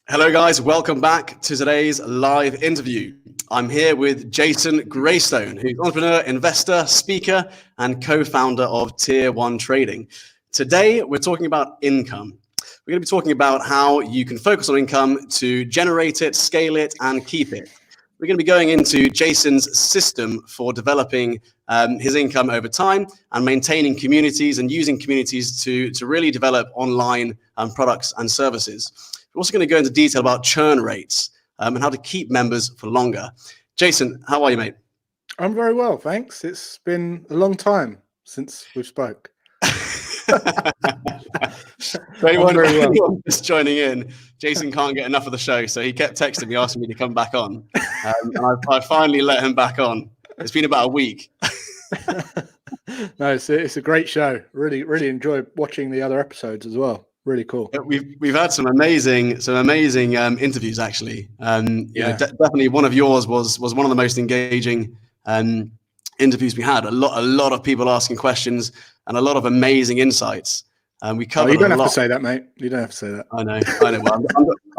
Hello guys, welcome back to today's live interview. I'm here with Jason Graystone, who's entrepreneur, investor, speaker, and co-founder of Tier 1 Trading. Today, we're talking about income. We're going to be talking about how you can focus on income to generate it, scale it, and keep it. We're going to be going into Jason's system for developing his income over time and maintaining communities and using communities to really develop online products and services. We're also going to go into detail about churn rates and how to keep members for longer. Jason, how are you, mate? I'm very well, thanks. It's been a long time since we've spoke. For anyone just joining in, Jason can't get enough of the show, so he kept texting me asking me to come back on. And I finally let him back on. It's been about a week. No, it's a great show. Really enjoy watching the other episodes as well. Really cool. We've had some amazing interviews actually. Definitely one of yours was one of the most engaging interviews we had. A lot of people asking questions and a lot of amazing insights. We covered. You don't have to say that, mate. You don't have to say that. I know. Well,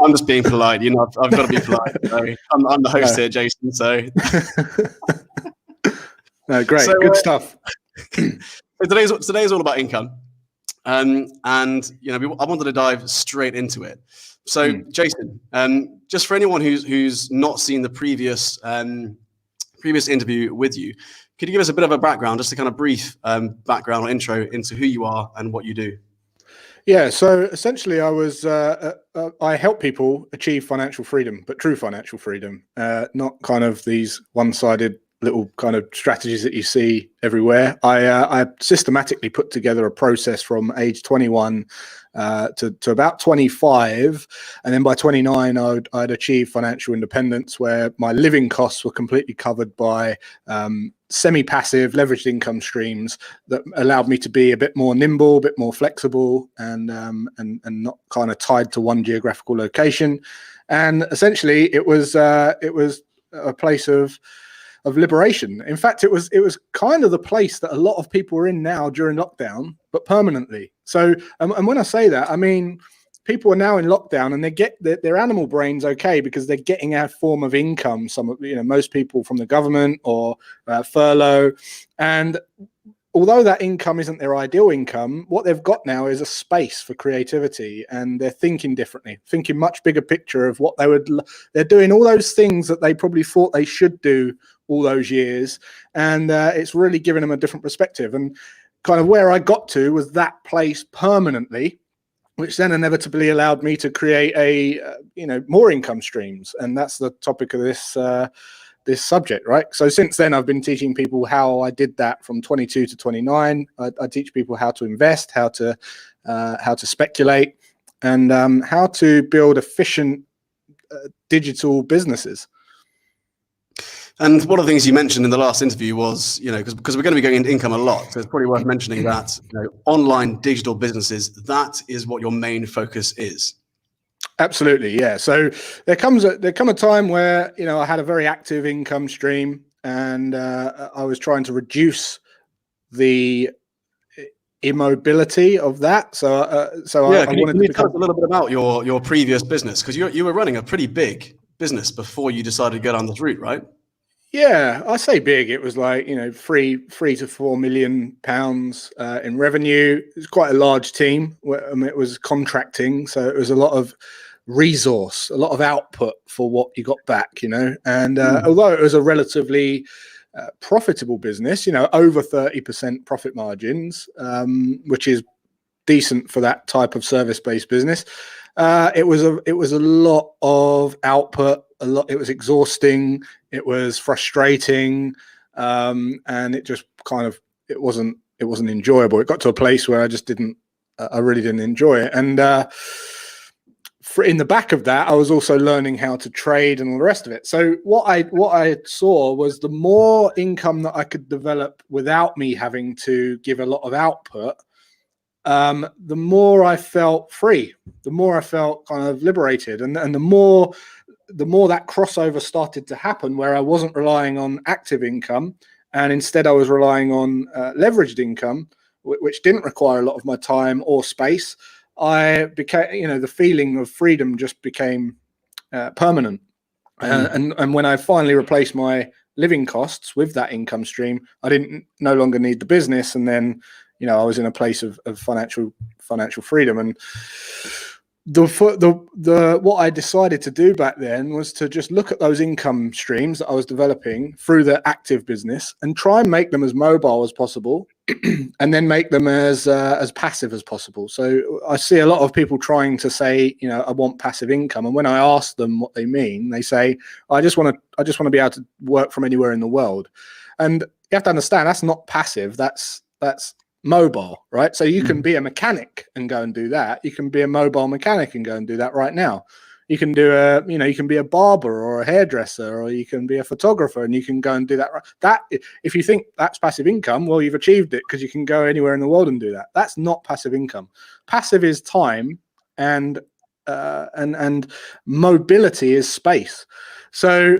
I'm just being polite. You know, I've got to be polite. So I'm the host here, Jason. So. No, great, so, good stuff. So today's all about income. And I wanted to dive straight into it. So, Jason, just for anyone who's not seen the previous interview with you, could you give us a bit of a background, just a kind of brief background or intro into who you are and what you do? Yeah, so essentially, I help people achieve financial freedom, but true financial freedom, not kind of these one-sided little kind of strategies that you see everywhere. I systematically put together a process from age 21 to about 25, and then by 29 I'd achieve financial independence, where my living costs were completely covered by semi-passive leveraged income streams that allowed me to be a bit more nimble, a bit more flexible, and not kind of tied to one geographical location. And essentially, it was a place of liberation. In fact, it was kind of the place that a lot of people are in now during lockdown, but permanently. So, and when I say that, I mean, people are now in lockdown and they get their animal brains okay because they're getting a form of income. Most people from the government or furlough. And although that income isn't their ideal income, what they've got now is a space for creativity, and they're thinking differently, thinking much bigger picture of what they're doing all those things that they probably thought they should do all those years. And it's really given them a different perspective. And kind of where I got to was that place permanently, which then inevitably allowed me to create more income streams. And that's the topic of this subject, right? So since then, I've been teaching people how I did that from 22 to 29. I teach people how to invest, how to speculate, and how to build efficient digital businesses. And one of the things you mentioned in the last interview was, because we're going to be going into income a lot, so it's probably worth mentioning that online digital businesses, that is what your main focus is. Absolutely, yeah. So there come a time where I had a very active income stream, and I was trying to reduce the immobility of that. So I wanted to tell us a little bit about your previous business, because you were running a pretty big business before you decided to go down this route, right? Yeah, I say big. It was like, £3 to £4 million in revenue. It was quite a large team. It was contracting, so it was a lot of resource, a lot of output for what you got back, And although it was a relatively profitable business, over 30% profit margins, which is decent for that type of service-based business. It was a lot of output. It was exhausting. It was frustrating, and it just it wasn't enjoyable. It got to a place where I really didn't enjoy it. And in the back of that, I was also learning how to trade and all the rest of it. So what I saw was the more income that I could develop without me having to give a lot of output, the more I felt free, the more I felt kind of liberated, and the more that crossover started to happen, where I wasn't relying on active income, and instead I was relying on leveraged income, which didn't require a lot of my time or space. I became, the feeling of freedom just became permanent. And when I finally replaced my living costs with that income stream, I didn't no longer need the business. And then, I was in a place of financial freedom. And what I decided to do back then was to just look at those income streams that I was developing through the active business and try and make them as mobile as possible, and then make them as passive as possible. So I see a lot of people trying to say, I want passive income, and when I ask them what they mean, they say, I just want to be able to work from anywhere in the world. And you have to understand, that's not passive. That's mobile, right? So you can be a mechanic and go and do that. You can be a mobile mechanic and go and do that right now. You can do you can be a barber or a hairdresser, or you can be a photographer, and you can go and do that. That, if you think that's passive income, well, you've achieved it, because you can go anywhere in the world and do that. That's not passive income. Passive is time, and mobility is space. So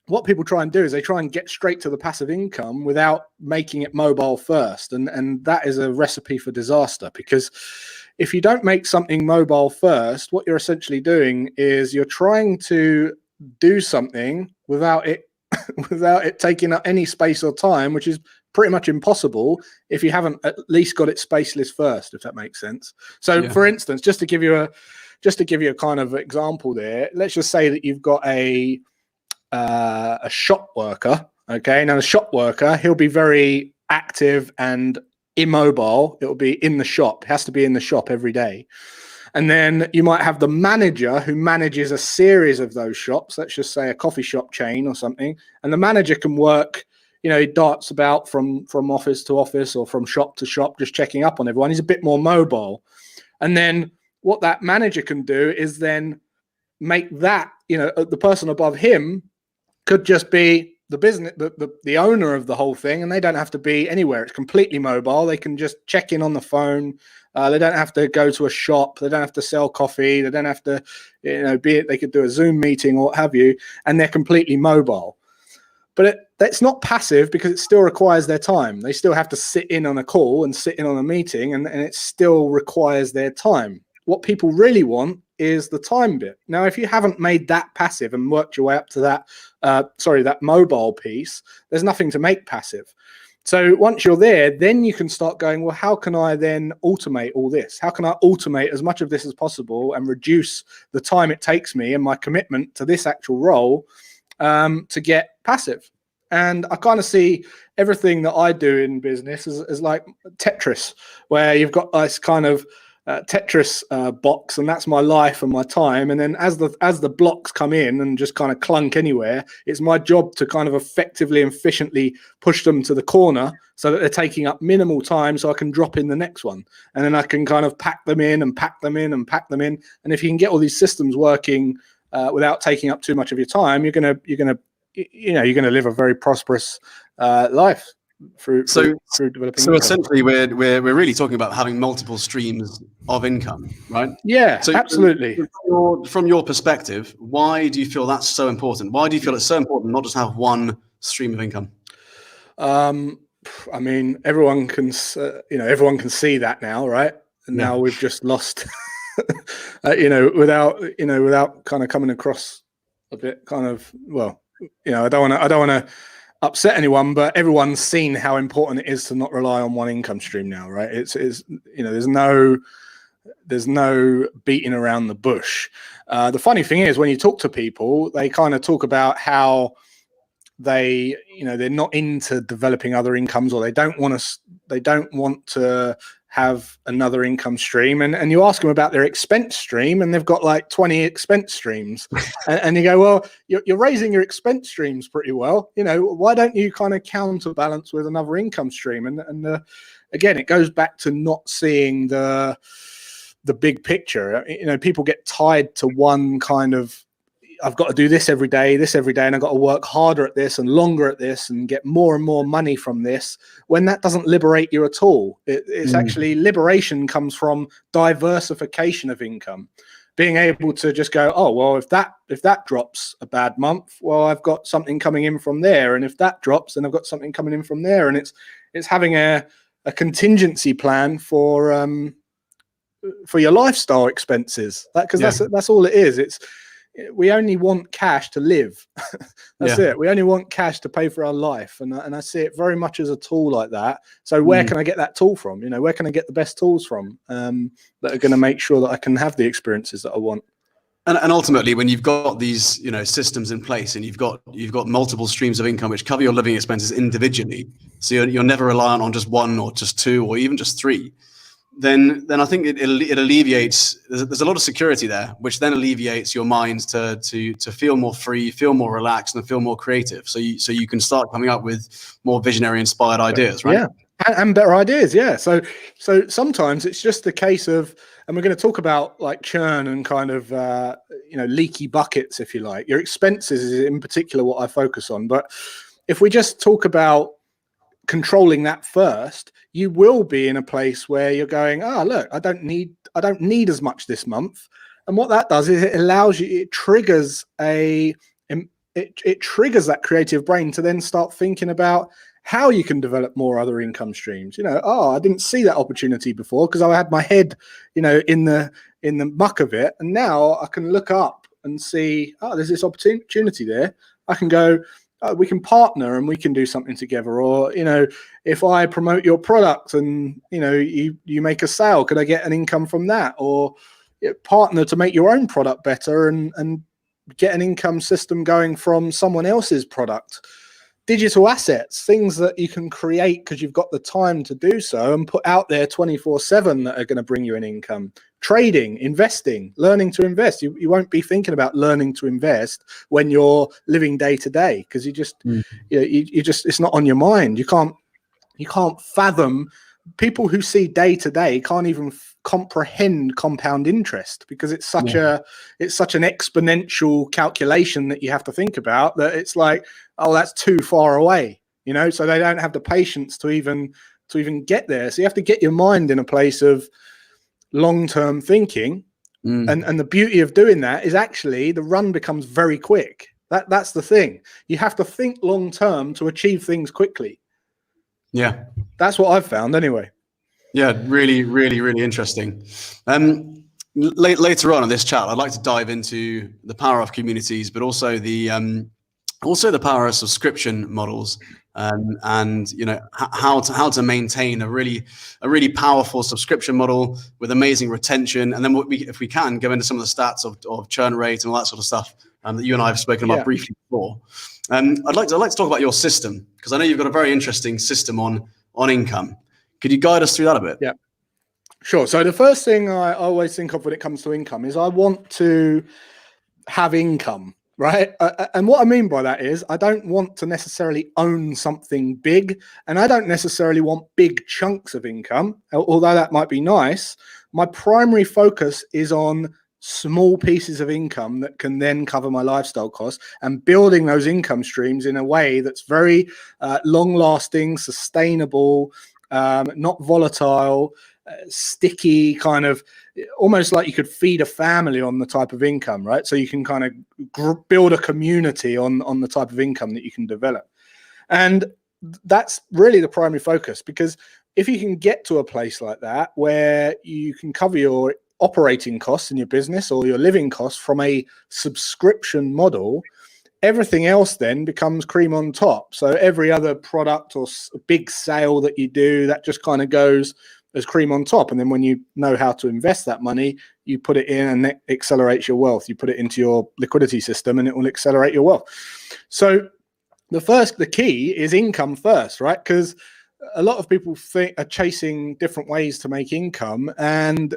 what people try and do is they try and get straight to the passive income without making it mobile first. And that is a recipe for disaster, because if you don't make something mobile first, what you're essentially doing is you're trying to do something without it taking up any space or time, which is pretty much impossible if you haven't at least got it spaceless first, if that makes sense. So for instance, just to give you a kind of example there, let's just say that you've got a shop worker. Okay, now the shop worker, he'll be very active and immobile. It'll be in the shop. It has to be in the shop every day. And then you might have the manager who manages a series of those shops. Let's just say a coffee shop chain or something. And the manager can work, he darts about from office to office or from shop to shop, just checking up on everyone. He's a bit more mobile. And then what that manager can do is then make that, the person above him could just be the business, the owner of the whole thing, and they don't have to be anywhere. It's completely mobile. They can just check in on the phone. They don't have to go to a shop. They don't have to sell coffee. They don't have to, they could do a Zoom meeting or what have you, and they're completely mobile. But that's not passive, because it still requires their time. They still have to sit in on a call and sit in on a meeting, and it still requires their time. What people really want is the time bit. Now, if you haven't made that passive and worked your way up to that, that mobile piece, there's nothing to make passive. So once you're there, then you can start going, well, how can I then automate all this? How can I automate as much of this as possible and reduce the time it takes me and my commitment to this actual role to get passive? And I kind of see everything that I do in business as like Tetris, where you've got this kind of Tetris box, and that's my life and my time. And then as the blocks come in and just kind of clunk anywhere, it's my job to kind of effectively and efficiently push them to the corner so that they're taking up minimal time, so I can drop in the next one, and then I can kind of pack them in and pack them in and pack them in. And if you can get all these systems working without taking up too much of your time, you're gonna live a very prosperous life. Through developing so income. Essentially we're really talking about having multiple streams of income, right? Yeah, so absolutely. From your perspective, why do you feel that's so important? Why do you feel it's so important not just have one stream of income? I mean, everyone can see that now, right? And now we've just lost without kind of coming across a bit kind of, well, I don't want to upset anyone, but everyone's seen how important it is to not rely on one income stream now, right? It's there's no beating around the bush. The funny thing is, when you talk to people, they kind of talk about how they're not into developing other incomes, or they don't want to have another income stream, and you ask them about their expense stream, and they've got like 20 expense streams, and you go, well, you're raising your expense streams pretty well, why don't you kind of counterbalance with another income stream? And again, it goes back to not seeing the big picture. People get tied to one kind of, I've got to do this every day, and I've got to work harder at this and longer at this and get more and more money from this, when that doesn't liberate you at all. It's actually, liberation comes from diversification of income. Being able to just go, oh, well, if that drops a bad month, well, I've got something coming in from there. And if that drops, then I've got something coming in from there. And it's having a contingency plan for for your lifestyle expenses. Because that's all it is. We only want cash to live. That's it. We only want cash to pay for our life, and I see it very much as a tool like that. So where can I get that tool from? Where can I get the best tools from that are going to make sure that I can have the experiences that I want? And ultimately, when you've got these, systems in place, and you've got multiple streams of income which cover your living expenses individually, so you're never reliant on just one or just two or even just three, then I think it alleviates. There's a lot of security there, which then alleviates your mind to feel more free, feel more relaxed, and feel more creative. So you can start coming up with more visionary, inspired ideas, right? Yeah, and better ideas. Yeah. So sometimes it's just a case of, and we're going to talk about like churn and kind of leaky buckets, if you like. Your expenses is in particular what I focus on. But if we just talk about controlling that first, you will be in a place where you're going, look, I don't need as much this month. And what that does is it allows you, it triggers that creative brain to then start thinking about how you can develop more other income streams. I didn't see that opportunity before because I had my head, in the muck of it. And now I can look up and see, there's this opportunity there. I can go, we can partner and we can do something together. Or, if I promote your product and, you make a sale, could I get an income from that? Or partner to make your own product better and get an income system going from someone else's product. Digital assets, things that you can create because you've got the time to do so and put out there 24/7 that are going to bring you an income. Trading, investing, learning to invest. You won't be thinking about learning to invest when you're living day to day because you just it's not on your mind. You can't fathom. People who see day to day can't even comprehend compound interest because it's such an exponential calculation that you have to think about that it's like, that's too far away, so they don't have the patience to even get there. So you have to get your mind in a place of long-term thinking. And the beauty of doing that is actually the run becomes very quick. That's the thing. You have to think long-term to achieve things quickly. Yeah. That's what I've found anyway. Yeah, really, really, really interesting. Later on in this chat, I'd like to dive into the power of communities, but also the power of subscription models, and how to maintain a really powerful subscription model with amazing retention. And then if we can go into some of the stats of churn rate and all that sort of stuff that you and I have spoken about briefly before. I'd like to talk about your system because I know you've got a very interesting system on income. Could you guide us through that a bit? Yeah, sure. So the first thing I always think of when it comes to income is I want to have income, right? And what I mean by that is I don't want to necessarily own something big, and I don't necessarily want big chunks of income, although that might be nice. My primary focus is on small pieces of income that can then cover my lifestyle costs and building those income streams in a way that's very long-lasting, sustainable, not volatile, sticky, kind of almost like you could feed a family on the type of income, right? So you can kind of build a community on the type of income that you can develop. And that's really the primary focus, because if you can get to a place like that where you can cover your operating costs in your business or your living costs from a subscription model, everything else then becomes cream on top. So every other product or big sale that you do, that just kind of goes as cream on top. And then when you know how to invest that money, you put it in and it accelerates your wealth. You put it into your liquidity system and it will accelerate your wealth. So the key is income first, right? Because a lot of people are chasing different ways to make income. And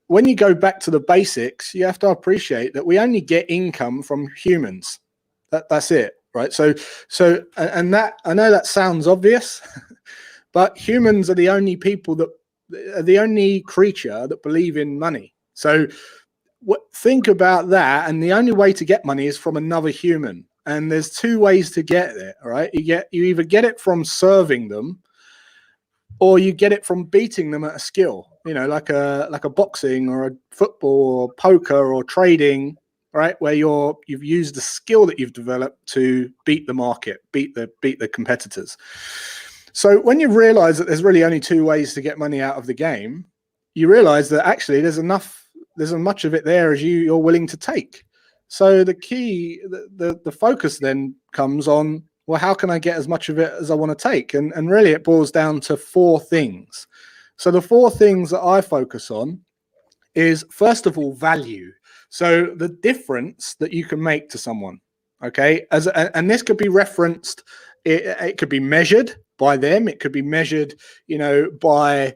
when you go back to the basics, you have to appreciate that we only get income from humans. That's it, right? So, and that, I know that sounds obvious, but humans are the only creature that believe in money. So think about that. And the only way to get money is from another human. And there's two ways to get it, right? You either get it from serving them, or you get it from beating them at a skill, like a boxing or a football or poker or trading, right? Where you've used the skill that you've developed to beat the market, beat the competitors. So when you realize that there's really only two ways to get money out of the game, you realize that actually there's as much of it there as you're willing to take. So the key, the focus then comes on, well, how can I get as much of it as I want to take? And really it boils down to 4 things. So the 4 things that I focus on is, first of all, value. So the difference that you can make to someone, okay? And this could be referenced, it could be measured by them. It could be measured, by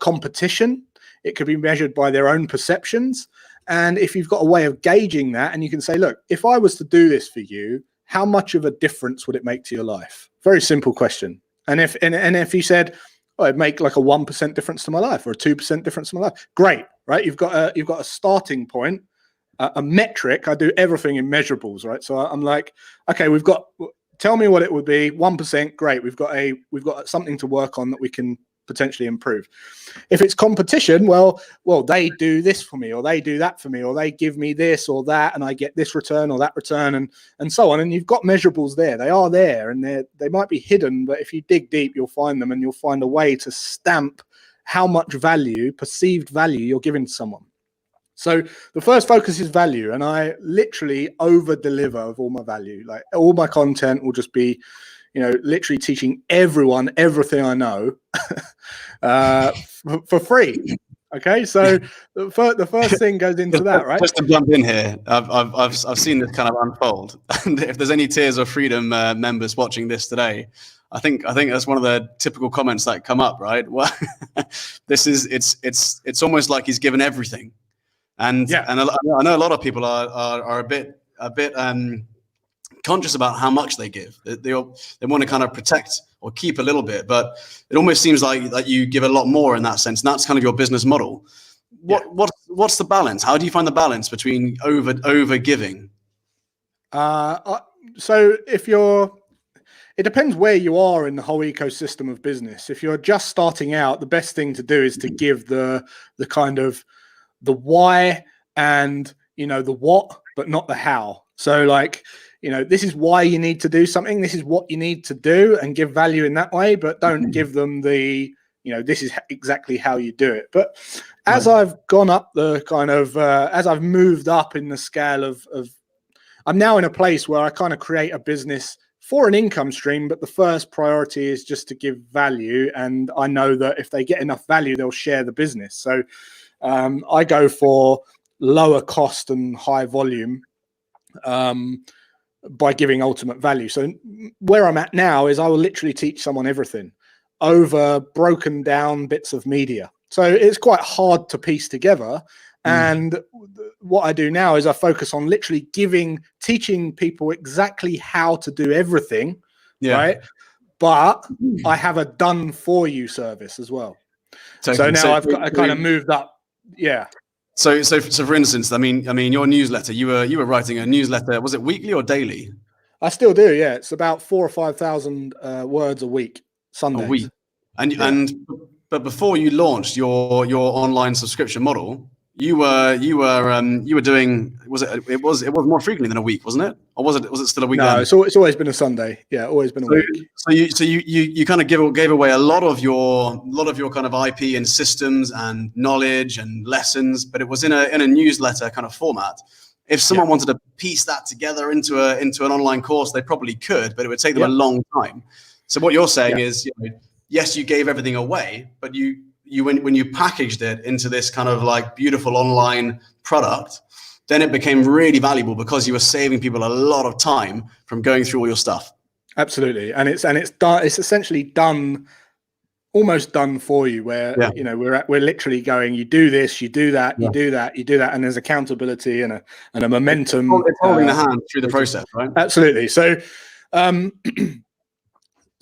competition. It could be measured by their own perceptions. And if you've got a way of gauging that, and you can say, look, if I was to do this for you, how much of a difference would it make to your life? Very simple question. And if you said, oh, it'd make like a 1% difference to my life, or a 2% difference to my life, great, right? You've got a starting point, a metric. I do everything in measurables, right? So I'm like, okay, tell me what it would be. 1%, great. We've got something to work on that we can potentially improve. If it's competition, well, they do this for me, or they do that for me, or they give me this or that, and I get this return or that return, and so on. And you've got measurables there. They are there, and they might be hidden, but if you dig deep, you'll find them, and you'll find a way to stamp how much value, perceived value, you're giving to someone. So the first focus is value, and I literally over deliver of all my value. Like, all my content will just be, literally teaching everyone everything I know for free. Okay, so the first thing goes into that, right? Just to jump in here, I've seen this kind of unfold. And if there's any Tears of Freedom members watching this today, I think that's one of the typical comments that come up, right? Well, it's almost like he's given everything, and I know a lot of people are a bit conscious about how much they give. They want to kind of protect or keep a little bit, but it almost seems like you give a lot more in that sense. And that's kind of your business model. What's the balance? How do you find the balance between over giving? So it depends where you are in the whole ecosystem of business. If you're just starting out, the best thing to do is to give the kind of the why and the what, but not the how. So like, this is why you need to do something. This is what you need to do, and give value in that way, but don't give them the, this is exactly how you do it. But as I've gone up the kind of, as I've moved up in the scale of, I'm now in a place where I kind of create a business for an income stream, but the first priority is just to give value. And I know that if they get enough value, they'll share the business. So I go for lower cost and high volume, by giving ultimate value. So where I'm at now is I will literally teach someone everything over broken down bits of media. So it's quite hard to piece together. And what I do now is I focus on literally teaching people exactly how to do everything, right? But I have a done for you service as well. So now I've kind of moved up. Yeah. So for instance, I mean, your newsletter, you were writing a newsletter. Was it weekly or daily? I still do. Yeah, it's about 4,000 or 5,000 words a week. Sundays. A week. But before you launched your online subscription model, you were doing, it was more frequently than a week, wasn't it? Or was it still a week? No, it's always been a Sunday. Yeah, always been a week. So you kind of gave away a lot of your kind of IP and systems and knowledge and lessons, but it was in a newsletter kind of format. If someone wanted to piece that together into an online course, they probably could, but it would take them a long time. So what you're saying is, yes, you gave everything away, but when you packaged it into this kind of like beautiful online product, then it became really valuable because you were saving people a lot of time from going through all your stuff. Absolutely, and it's done. It's essentially done, almost done for you. Where we're literally going. You do this, you do that, you do that, you do that, and there's accountability and a momentum. It's holding the hand through the process, right? Absolutely. So.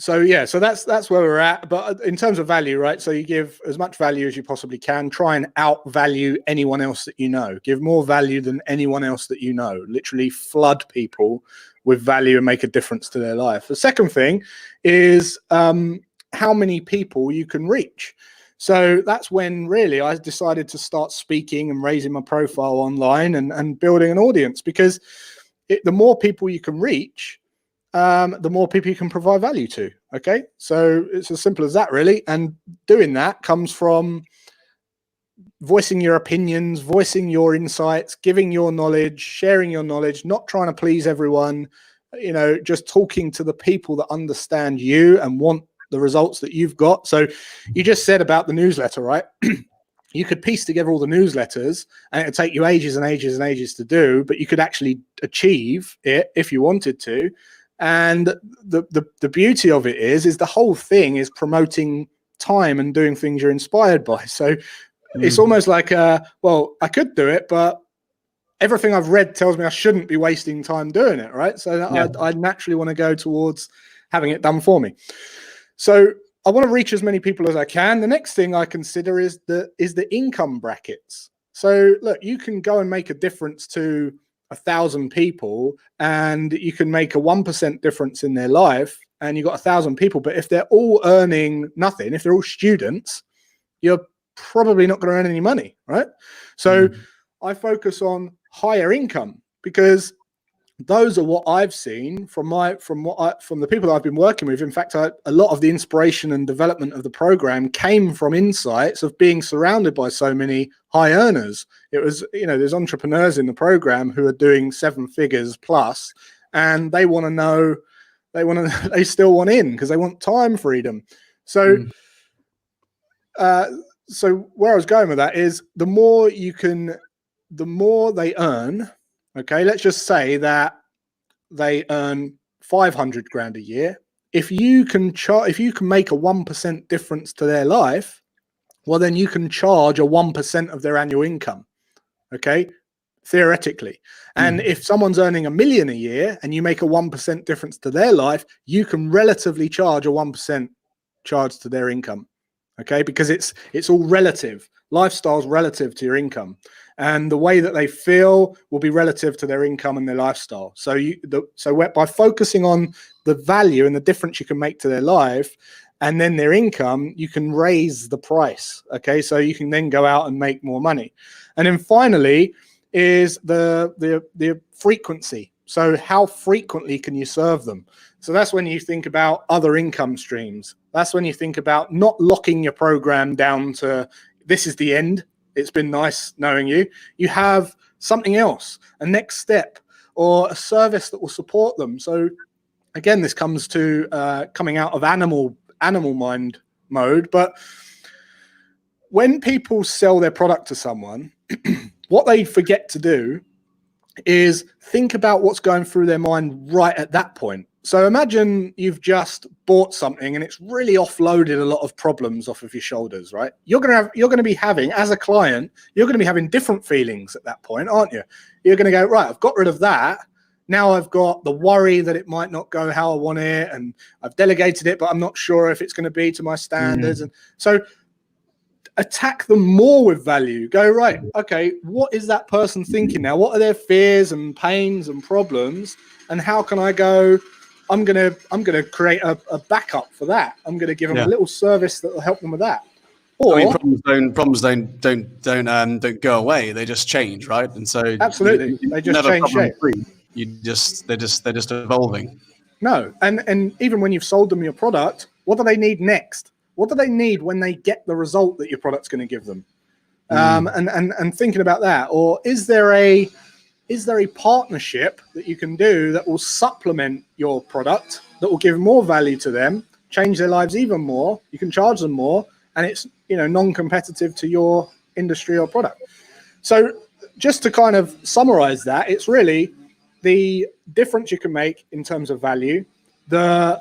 So that's where we're at. But in terms of value, right? So you give as much value as you possibly can. Try and outvalue anyone else that you know. Give more value than anyone else that you know. Literally flood people with value and make a difference to their life. The second thing is how many people you can reach. So that's when really I decided to start speaking and raising my profile online and building an audience, because the more people you can reach, the more people you can provide value to. Okay, so it's as simple as that, really. And doing that comes from voicing your opinions, voicing your insights, giving your knowledge, sharing your knowledge, not trying to please everyone, just talking to the people that understand you and want the results that you've got. So you just said about the newsletter, right? You could piece together all the newsletters and it would take you ages and ages and ages to do, but you could actually achieve it if you wanted to. And the beauty of it is the whole thing is promoting time and doing things you're inspired by. So it's almost like, well, I could do it, but everything I've read tells me I shouldn't be wasting time doing it, right? So I naturally want to go towards having it done for me. So I want to reach as many people as I can. The next thing I consider is the income brackets. So look, you can go and make a difference to 1,000 people, and you can make a 1% difference in their life, and you've got 1,000 people. But if they're all earning nothing, if they're all students, you're probably not going to earn any money, right? So I focus on higher income, because those are what I've seen from the people that I've been working with. In fact, a lot of the inspiration and development of the program came from insights of being surrounded by so many high earners. It was, there's entrepreneurs in the program who are doing 7 figures plus, and they want to know, they still want in because they want time freedom. So, so where I was going with that is the more they earn. Okay, let's just say that they earn 500 grand a year. If you can make a 1% difference to their life, well, then you can charge a 1% of their annual income. Okay, theoretically. And if someone's earning $1 million a year and you make a 1% difference to their life, you can relatively charge a 1% charge to their income. Okay, because it's all relative. Lifestyle's relative to your income, and the way that they feel will be relative to their income and their lifestyle. So by focusing on the value and the difference you can make to their life and then their income, you can raise the price. Okay, so you can then go out and make more money. And then finally is the frequency. So how frequently can you serve them? So that's when you think about other income streams. That's when you think about not locking your program down to this is the end. It's been nice knowing you. You have something else, a next step, or a service that will support them. So again, this comes to coming out of animal mind mode. But when people sell their product to someone, what they forget to do is think about what's going through their mind right at that point. So imagine you've just bought something and it's really offloaded a lot of problems off of your shoulders, right? You're going to be having, as a client, you're going to be having different feelings at that point, aren't you? You're going to go, right, I've got rid of that. Now I've got the worry that it might not go how I want it, and I've delegated it, but I'm not sure if it's going to be to my standards. And so attack them more with value. Go, right, okay, what is that person thinking now? What are their fears and pains and problems? And how can I go, I'm gonna create a backup for that. I'm gonna give them a little service that will help them with that. Or I mean, problems don't go away. They just change, right? And so absolutely, they just change shape. They're just evolving. No, and even when you've sold them your product, what do they need next? What do they need when they get the result that your product's going to give them? And thinking about that, or is there a partnership that you can do that will supplement your product, that will give more value to them, change their lives even more? You can charge them more, and it's non-competitive to your industry or product. So just to kind of summarize that, it's really the difference you can make in terms of value, the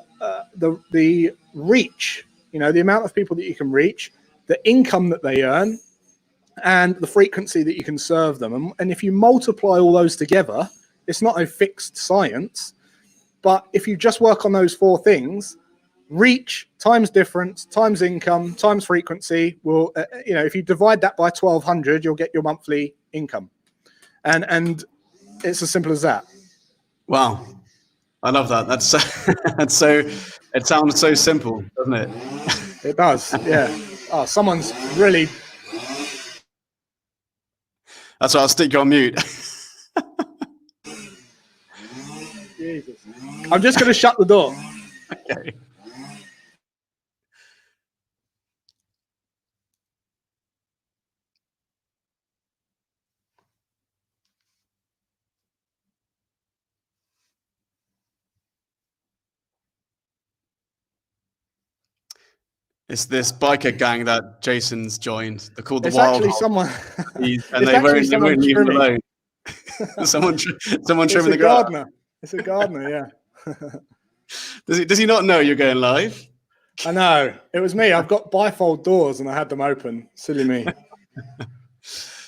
reach. The amount of people that you can reach, the income that they earn, and the frequency that you can serve them. And if you multiply all those together, it's not a fixed science, but if you just work on those 4 things, reach times difference times income times frequency will, if you divide that by 1,200, you'll get your monthly income. And it's as simple as that. Wow. I love that. That's so, it sounds so simple, doesn't it? It does, yeah. Oh, someone's really... That's why I'll stick you on mute. Jesus. I'm just going to shut the door. Okay. It's this biker gang that Jason's joined. They're called the It's Wild actually Hogs, someone. and they won't leave him alone. someone It's trimming a the grass. gardener. It's a gardener. Yeah. Does he not know you're going live? I know. It was me. I've got bifold doors and I had them open. Silly me.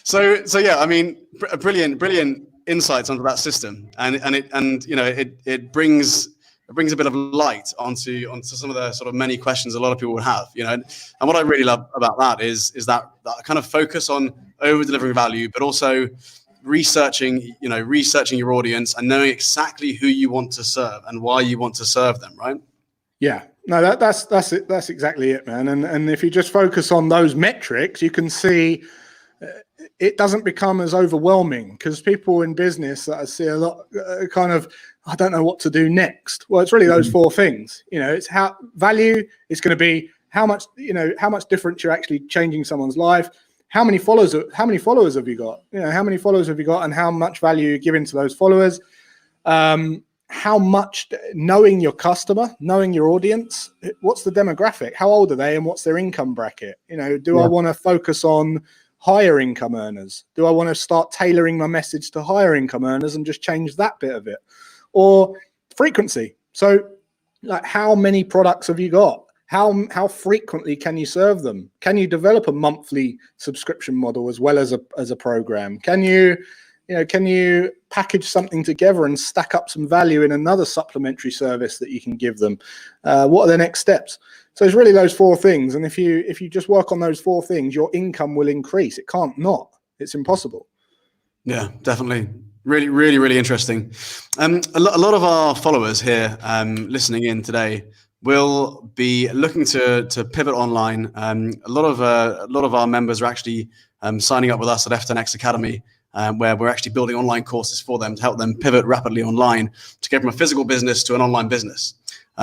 So yeah, I mean, brilliant insights onto that system, and it brings a bit of light onto some of the sort of many questions a lot of people would have, and what I really love about that is that kind of focus on over delivering value, but also researching your audience and knowing exactly who you want to serve and why you want to serve them, right? Yeah, no, that's it. That's exactly it, man. And if you just focus on those metrics, you can see it doesn't become as overwhelming, because people in business that I see a lot kind of, I don't know what to do next. Well, it's really those four things. It's how value is going to be how much difference you're actually changing someone's life. How many followers have you got? How many followers have you got, and how much value you're giving to those followers? How much knowing your customer, knowing your audience, what's the demographic? How old are they, and what's their income bracket? I want to focus on higher income earners? Do I want to start tailoring my message to higher income earners and just change that bit of it? Or frequency. So like, how many products have you got? How frequently can you serve them? Can you develop a monthly subscription model as well as a program? Can you package something together and stack up some value in another supplementary service that you can give them? What are the next steps? So it's really those four things. And if you just work on those four things, your income will increase. It can't not. It's impossible. Yeah, definitely. Really, really, really interesting. A lot of our followers here listening in today will be looking to pivot online. A lot of our members are actually signing up with us at FTEN X Academy, where we're actually building online courses for them to help them pivot rapidly online to get from a physical business to an online business.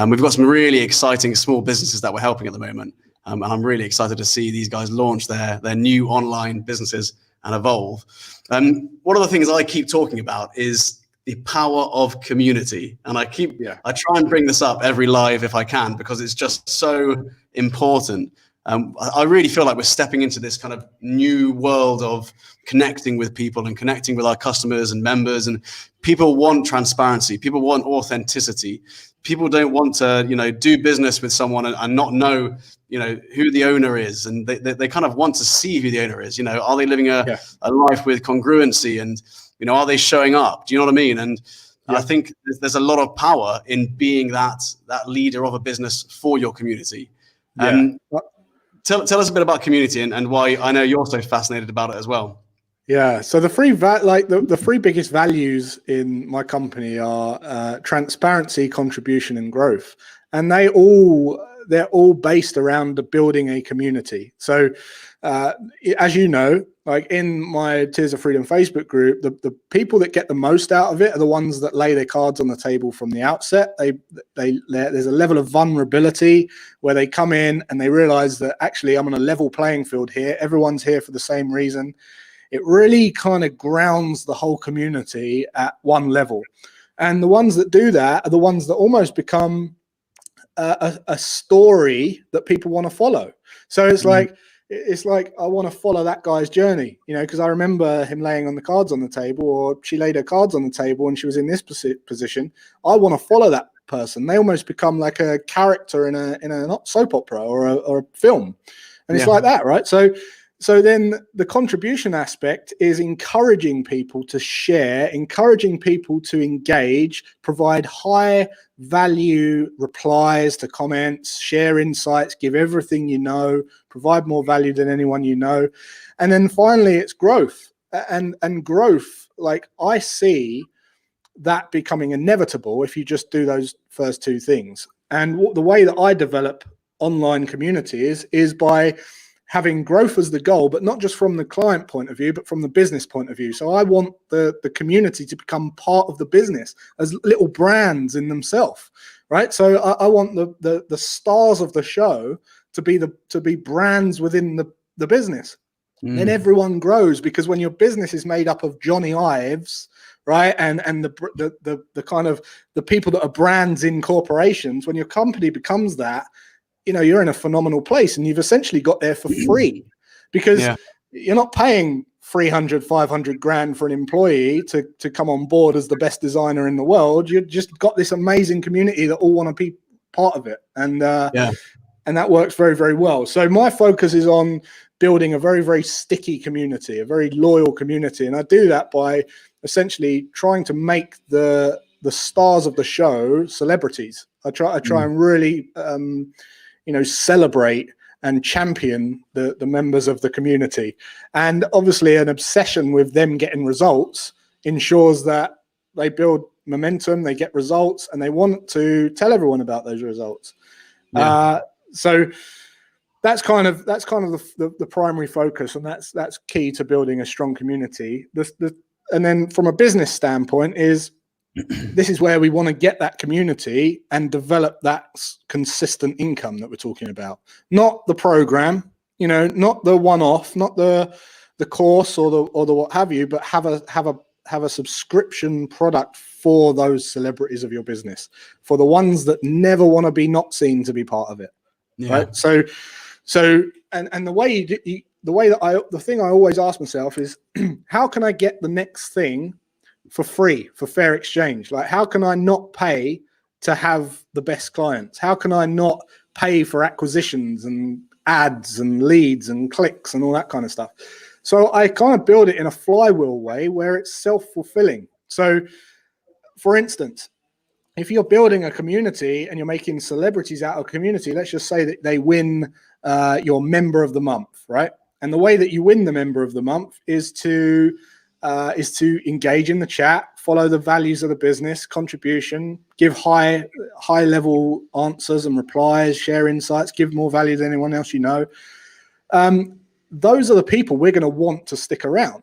We've got some really exciting small businesses that we're helping at the moment, and I'm really excited to see these guys launch their new online businesses and evolve. One of the things I keep talking about is the power of community, and I try and bring this up every live if I can, because it's just so important. I really feel like we're stepping into this kind of new world of connecting with people and connecting with our customers and members, and people want transparency. People want authenticity. People don't want to, do business with someone and not know, who the owner is. And they kind of want to see who the owner is. Are they living a life with congruency, and, are they showing up? Do you know what I mean? And I think there's a lot of power in being that leader of a business for your community. Tell us a bit about community and why I know you're so fascinated about it as well. Yeah. So the three biggest values in my company are transparency, contribution, and growth, and they're all based around building a community. So as you know, like in my Tears of Freedom Facebook group, the people that get the most out of it are the ones that lay their cards on the table from the outset. There's a level of vulnerability where they come in and they realize that actually I'm on a level playing field here. Everyone's here for the same reason. It really kind of grounds the whole community at one level. And the ones that do that are the ones that almost become a story that people want to follow. So it's like I want to follow that guy's journey, because I remember him laying on the cards on the table, or she laid her cards on the table and she was in this position. I want to follow that person. They almost become like a character in a soap opera or a film, and it's like that, right? So then the contribution aspect is encouraging people to share, encouraging people to engage, provide high value replies to comments, share insights, give everything provide more value than anyone you know. And then finally, it's growth. And growth, like I see that becoming inevitable if you just do those first two things. And the way that I develop online communities is by having growth as the goal, but not just from the client point of view, but from the business point of view. So I want the community to become part of the business as little brands in themselves, right? So I want the stars of the show to be brands within the business. Then everyone grows, because when your business is made up of Johnny Ives, right, and the kind of the people that are brands in corporations, when your company becomes that, you're in a phenomenal place, and you've essentially got there for free, because you're not paying 300, 500 grand for an employee to come on board as the best designer in the world. You've just got this amazing community that all want to be part of it. And that works very, very well. So my focus is on building a very, very sticky community, a very loyal community. And I do that by essentially trying to make the stars of the show celebrities. I try and really, celebrate and champion the members of the community. And obviously an obsession with them getting results ensures that they build momentum, they get results, and they want to tell everyone about those results. So that's kind of the primary focus, and that's key to building a strong community. And then from a business standpoint is, this is where we want to get that community and develop that consistent income that we're talking about. Not the program, not the one-off, not the course or the what have you, but have a subscription product for those celebrities of your business, for the ones that never want to be not seen to be part of it. Right. So and the thing I always ask myself is, how can I get the next thing for free, for fair exchange? Like, how can I not pay to have the best clients? How can I not pay for acquisitions and ads and leads and clicks and all that kind of stuff? So I kind of build it in a flywheel way where it's self-fulfilling. So for instance, if you're building a community and you're making celebrities out of a community, let's just say that they win your member of the month, right? And the way that you win the member of the month is to engage in the chat, follow the values of the business, contribution, give high level answers and replies, share insights, give more value than anyone else you know. Those are the people we're going to want to stick around.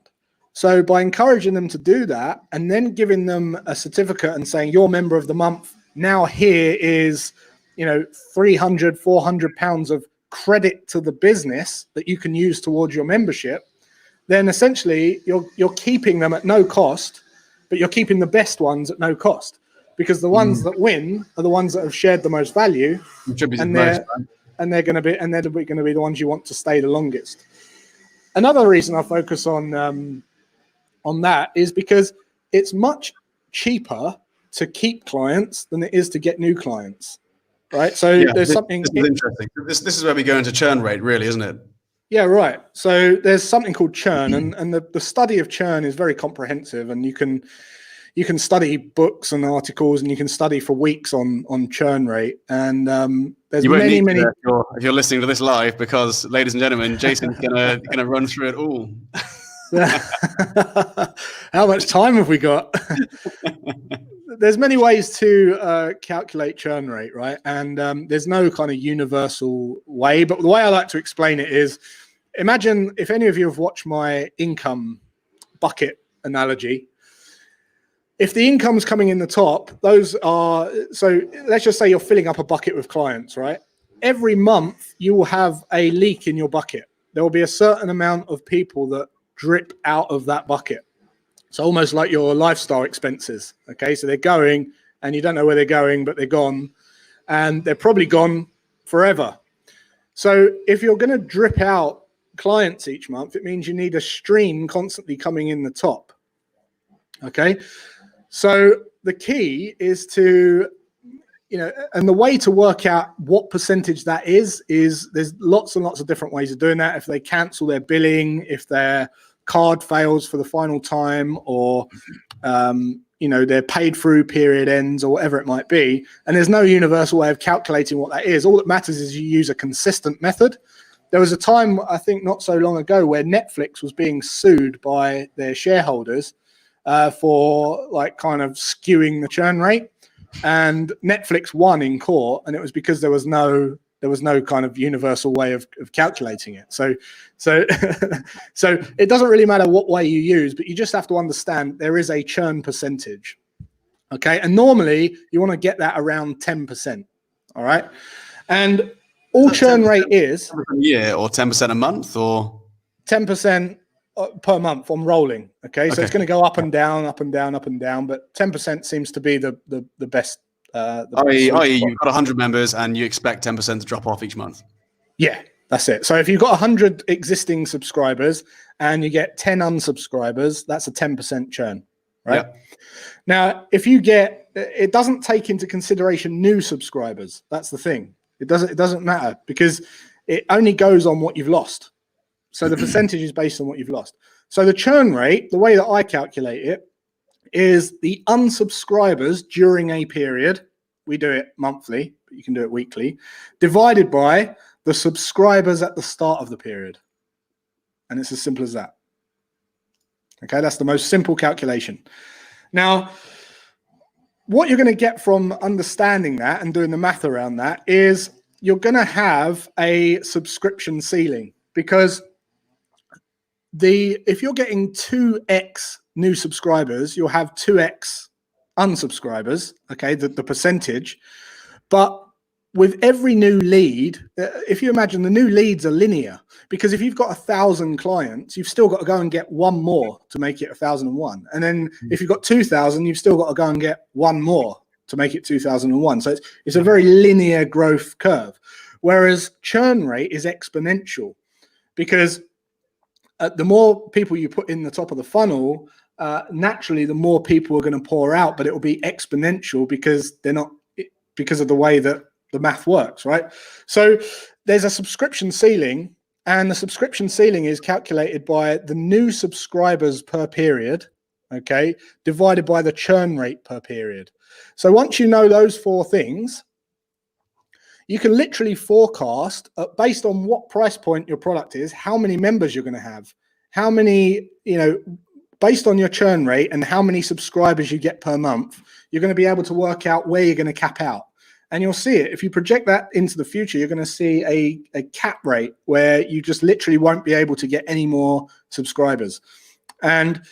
So by encouraging them to do that and then giving them a certificate and saying, you're member of the month, now here is 300, 400 pounds of credit to the business that you can use towards your membership, then essentially you're keeping them at no cost, but you're keeping the best ones at no cost, because the ones that win are the ones that have shared the most value, and they're going to be the ones you want to stay the longest. Another reason I focus on that is because it's much cheaper to keep clients than it is to get new clients, right? So there's something. This is interesting. This is where we go into churn rate, really, isn't it? Yeah, right. So there's something called churn, and the study of churn is very comprehensive, and you can study books and articles, and you can study for weeks on churn rate. And there's many. If you're listening to this live, because, ladies and gentlemen, Jason's gonna run through it all. How much time have we got? There's many ways to calculate churn rate, right? And there's no kind of universal way, but the way I like to explain it is, imagine if any of you have watched my income bucket analogy. If the income's coming in the top, so let's just say you're filling up a bucket with clients, right? Every month you will have a leak in your bucket. There will be a certain amount of people that drip out of that bucket. It's almost like your lifestyle expenses. Okay, so they're going and you don't know where they're going, but they're gone, and they're probably gone forever. So if you're going to drip out clients each month, it means you need a stream constantly coming in the top. Okay, so the key is to, and the way to work out what percentage that is there's lots and lots of different ways of doing that. If they cancel their billing, if their card fails for the final time, or their paid through period ends, or whatever it might be. And there's no universal way of calculating what that is. All that matters is you use a consistent method. There was a time, I think not so long ago, where Netflix was being sued by their shareholders for kind of skewing the churn rate, and Netflix won in court, and it was because there was no kind of universal way of calculating it. So it doesn't really matter what way you use, but you just have to understand there is a churn percentage. Okay. And normally you want to get that around 10%. All right. And all churn rate is a year, or 10% a month, or 10% per month on rolling. Okay. So it's going to go up and down, up and down, up and down, but 10% seems to be the best You've got 100 members and you expect 10% to drop off each month. Yeah, that's it. So if you've got 100 existing subscribers and you get 10 unsubscribers, that's a 10% churn, right? Yeah. Now, it doesn't take into consideration new subscribers. That's the thing. It doesn't matter because it only goes on what you've lost. So the percentage is based on what you've lost. So the churn rate, the way that I calculate it, is the unsubscribers during a period. We do it monthly, but you can do it weekly, divided by the subscribers at the start of the period. And it's as simple as that. Okay, that's the most simple calculation. Now, what you're going to get from understanding that and doing the math around that is you're going to have a subscription ceiling, because if you're getting 2x new subscribers, you'll have 2x unsubscribers, okay, the percentage. But with every new lead, if you imagine the new leads are linear, because if you've got 1,000 clients, you've still got to go and get one more to make it 1,001. And then if you've got 2,000, you've still got to go and get one more to make it 2,001. So it's a very linear growth curve. Whereas churn rate is exponential, because the more people you put in the top of the funnel, naturally, the more people are going to pour out, but it will be exponential because because of the way that the math works, right? So there's a subscription ceiling, and the subscription ceiling is calculated by the new subscribers per period, okay, divided by the churn rate per period. So once you know those four things, you can literally forecast based on what price point your product is, how many members you're going to have, how many, based on your churn rate and how many subscribers you get per month, you're going to be able to work out where you're going to cap out. And you'll see it. If you project that into the future, you're going to see a cap rate where you just literally won't be able to get any more subscribers. And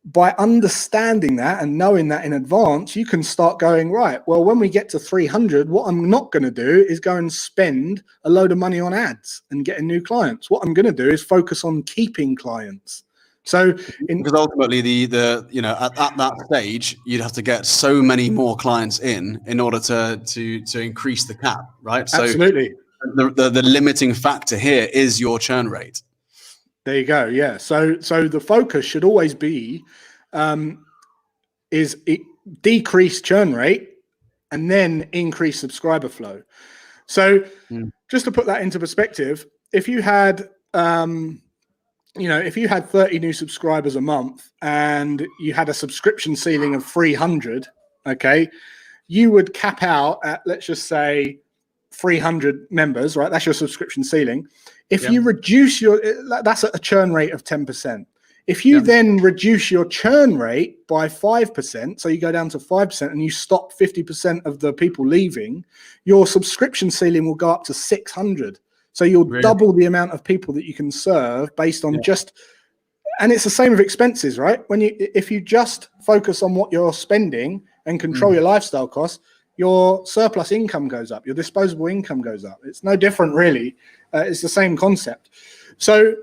by understanding that and knowing that in advance, you can start going, right, well, when we get to 300, what I'm not going to do is go and spend a load of money on ads and getting new clients. What I'm going to do is focus on keeping clients. So because ultimately at that stage, you'd have to get so many more clients in order to increase the cap, right? So absolutely. The limiting factor here is your churn rate. There you go. Yeah. So the focus should always be decrease churn rate and then increase subscriber flow. So just to put that into perspective, if you had if you had 30 new subscribers a month and you had a subscription ceiling of 300, okay, you would cap out at, let's just say, 300 members, right? That's your subscription ceiling. If you reduce that's at a churn rate of 10%. If you then reduce your churn rate by 5%, so you go down to 5% and you stop 50% of the people leaving, your subscription ceiling will go up to 600. So you'll double the amount of people that you can serve based on and it's the same with expenses, right? If you just focus on what you're spending and control your lifestyle costs, your surplus income goes up, your disposable income goes up. It's no different, really. It's the same concept. So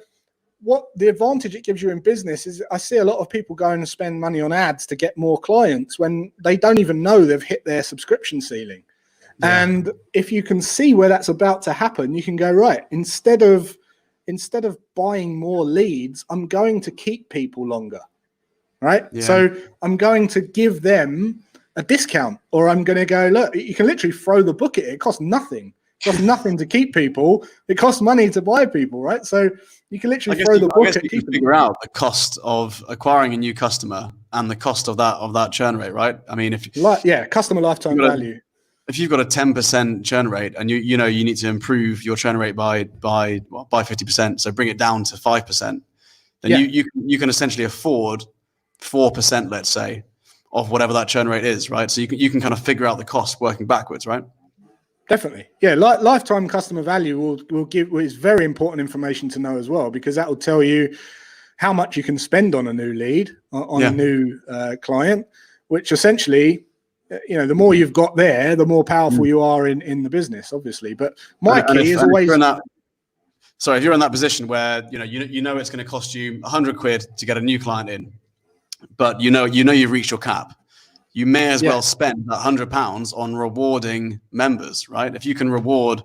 what the advantage it gives you in business is I see a lot of people going to spend money on ads to get more clients when they don't even know they've hit their subscription ceiling. Yeah. And if you can see where that's about to happen, you can go, right, instead of buying more leads, I'm going to keep people longer, right? Yeah. So I'm going to give them a discount, or I'm going to go, look, you can literally throw the book at it. It costs nothing. It costs nothing to keep people. It costs money to buy people, right? So you can literally throw the book at people. You figure out the cost of acquiring a new customer and the cost of that churn rate, right? I mean, customer lifetime value. If you've got a 10% churn rate and you need to improve your churn rate by 50%, so bring it down to 5%, then you can essentially afford 4%, let's say, of whatever that churn rate is, right? So you can kind of figure out the cost working backwards, right? Definitely. Yeah, lifetime customer value is very important information to know as well, because that will tell you how much you can spend on a new lead, on a new client, which essentially, the more you've got there, the more powerful you are in the business, obviously. But my key is always. If you're in that position where you know it's going to cost you 100 quid to get a new client in, but you know you've reached your cap, you may as well spend that £100 on rewarding members, right? If you can reward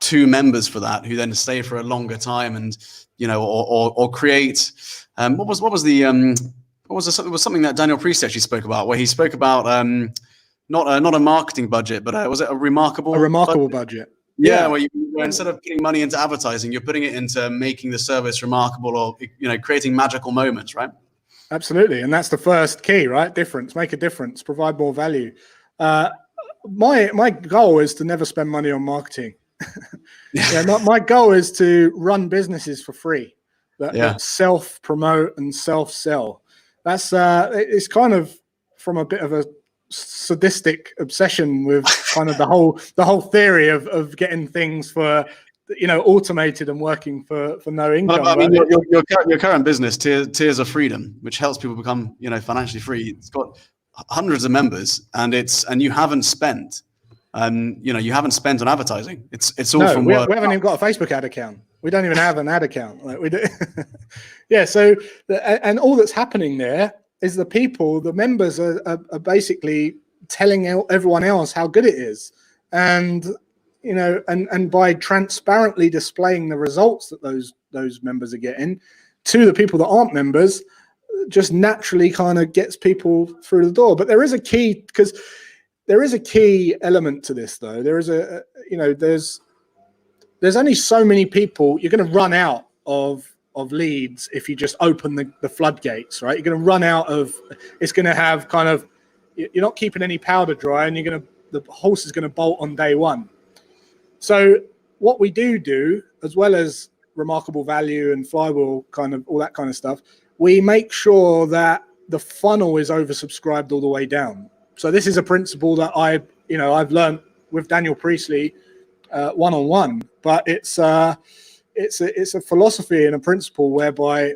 2 members for that, who then stay for a longer time, and or create. What was something that Daniel Priest actually spoke about, where he spoke about not a marketing budget, but was it a remarkable budget? Yeah, where instead of putting money into advertising, you're putting it into making the service remarkable, or creating magical moments, right? Absolutely, and that's the first key, right? Make a difference, provide more value. My goal is to never spend money on marketing. My goal is to run businesses for free that self-promote and self-sell. That's it's kind of from a bit of a sadistic obsession with kind of the whole theory of getting things for automated and working for no income. Well, I mean, your current business, Tiers of Freedom, which helps people become financially free, it's got hundreds of members, and you haven't spent you haven't spent on advertising. It's all from word. We haven't even got a Facebook ad account. We don't even have an ad account. Like we do. So and all that's happening there is the members are basically telling everyone else how good it is, and and by transparently displaying the results that those members are getting to the people that aren't members, just naturally kind of gets people through the door. But there is a key, because there is a key element to this, though. There is there's only so many people. You're going to run out of leads if you just open the floodgates, right? You're going to run out of. It's going to have kind of. You're not keeping any powder dry, and the horse is going to bolt on day one. So what we do, as well as remarkable value and flywheel, kind of all that kind of stuff, we make sure that the funnel is oversubscribed all the way down. So this is a principle that I've learned with Daniel Priestley one-on-one, but it's a philosophy and a principle whereby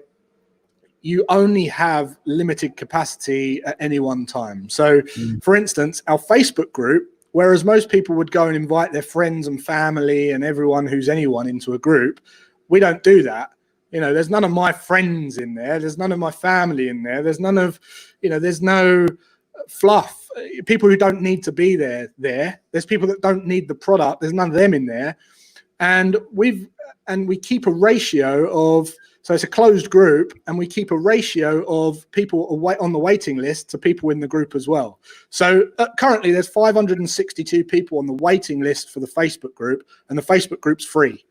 you only have limited capacity at any one time. So for instance, our Facebook group, whereas most people would go and invite their friends and family and everyone who's anyone into a group, we don't do that. There's none of my friends in there. There's none of my family in there. There's none of, there's no fluff. People who don't need to be there. There's people that don't need the product. There's none of them in there. And we keep a ratio of, so it's a closed group, and we keep a ratio of people on the waiting list to people in the group as well. So currently there's 562 people on the waiting list for the Facebook group, and the Facebook group's free.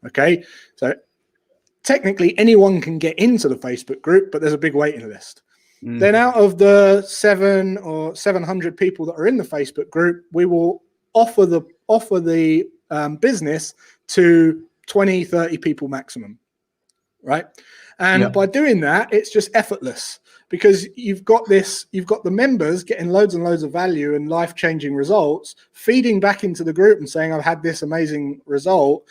Okay. So technically anyone can get into the Facebook group, but there's a big waiting list. Then out of the 700 people that are in the Facebook group, we will offer the business to 20, 30 people maximum. Right. And by doing that, it's just effortless, because you've got the members getting loads and loads of value and life-changing results, feeding back into the group and saying, I've had this amazing result.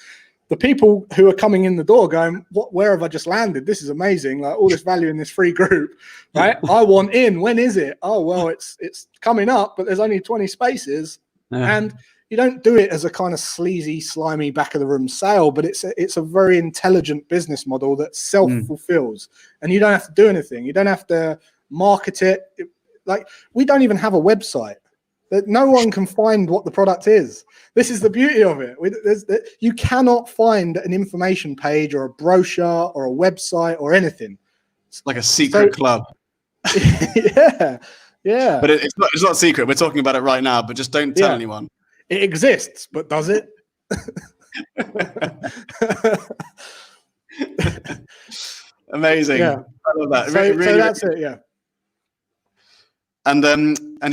The people who are coming in the door going, where have I just landed? This is amazing. Like all this value in this free group, right? I want in. When is it? Oh, well, it's coming up, but there's only 20 spaces. And you don't do it as a kind of sleazy, slimy back of the room sale, but it's a very intelligent business model that self-fulfills, and you don't have to do anything. You don't have to market it. Like we don't even have a website. That no one can find what the product is. This is the beauty of it. You cannot find an information page or a brochure or a website or anything. It's like a secret club. Yeah. But it's not secret. We're talking about it right now, but just don't tell anyone. It exists, but does it? Amazing. Yeah. I love that. So that's it. Yeah. And I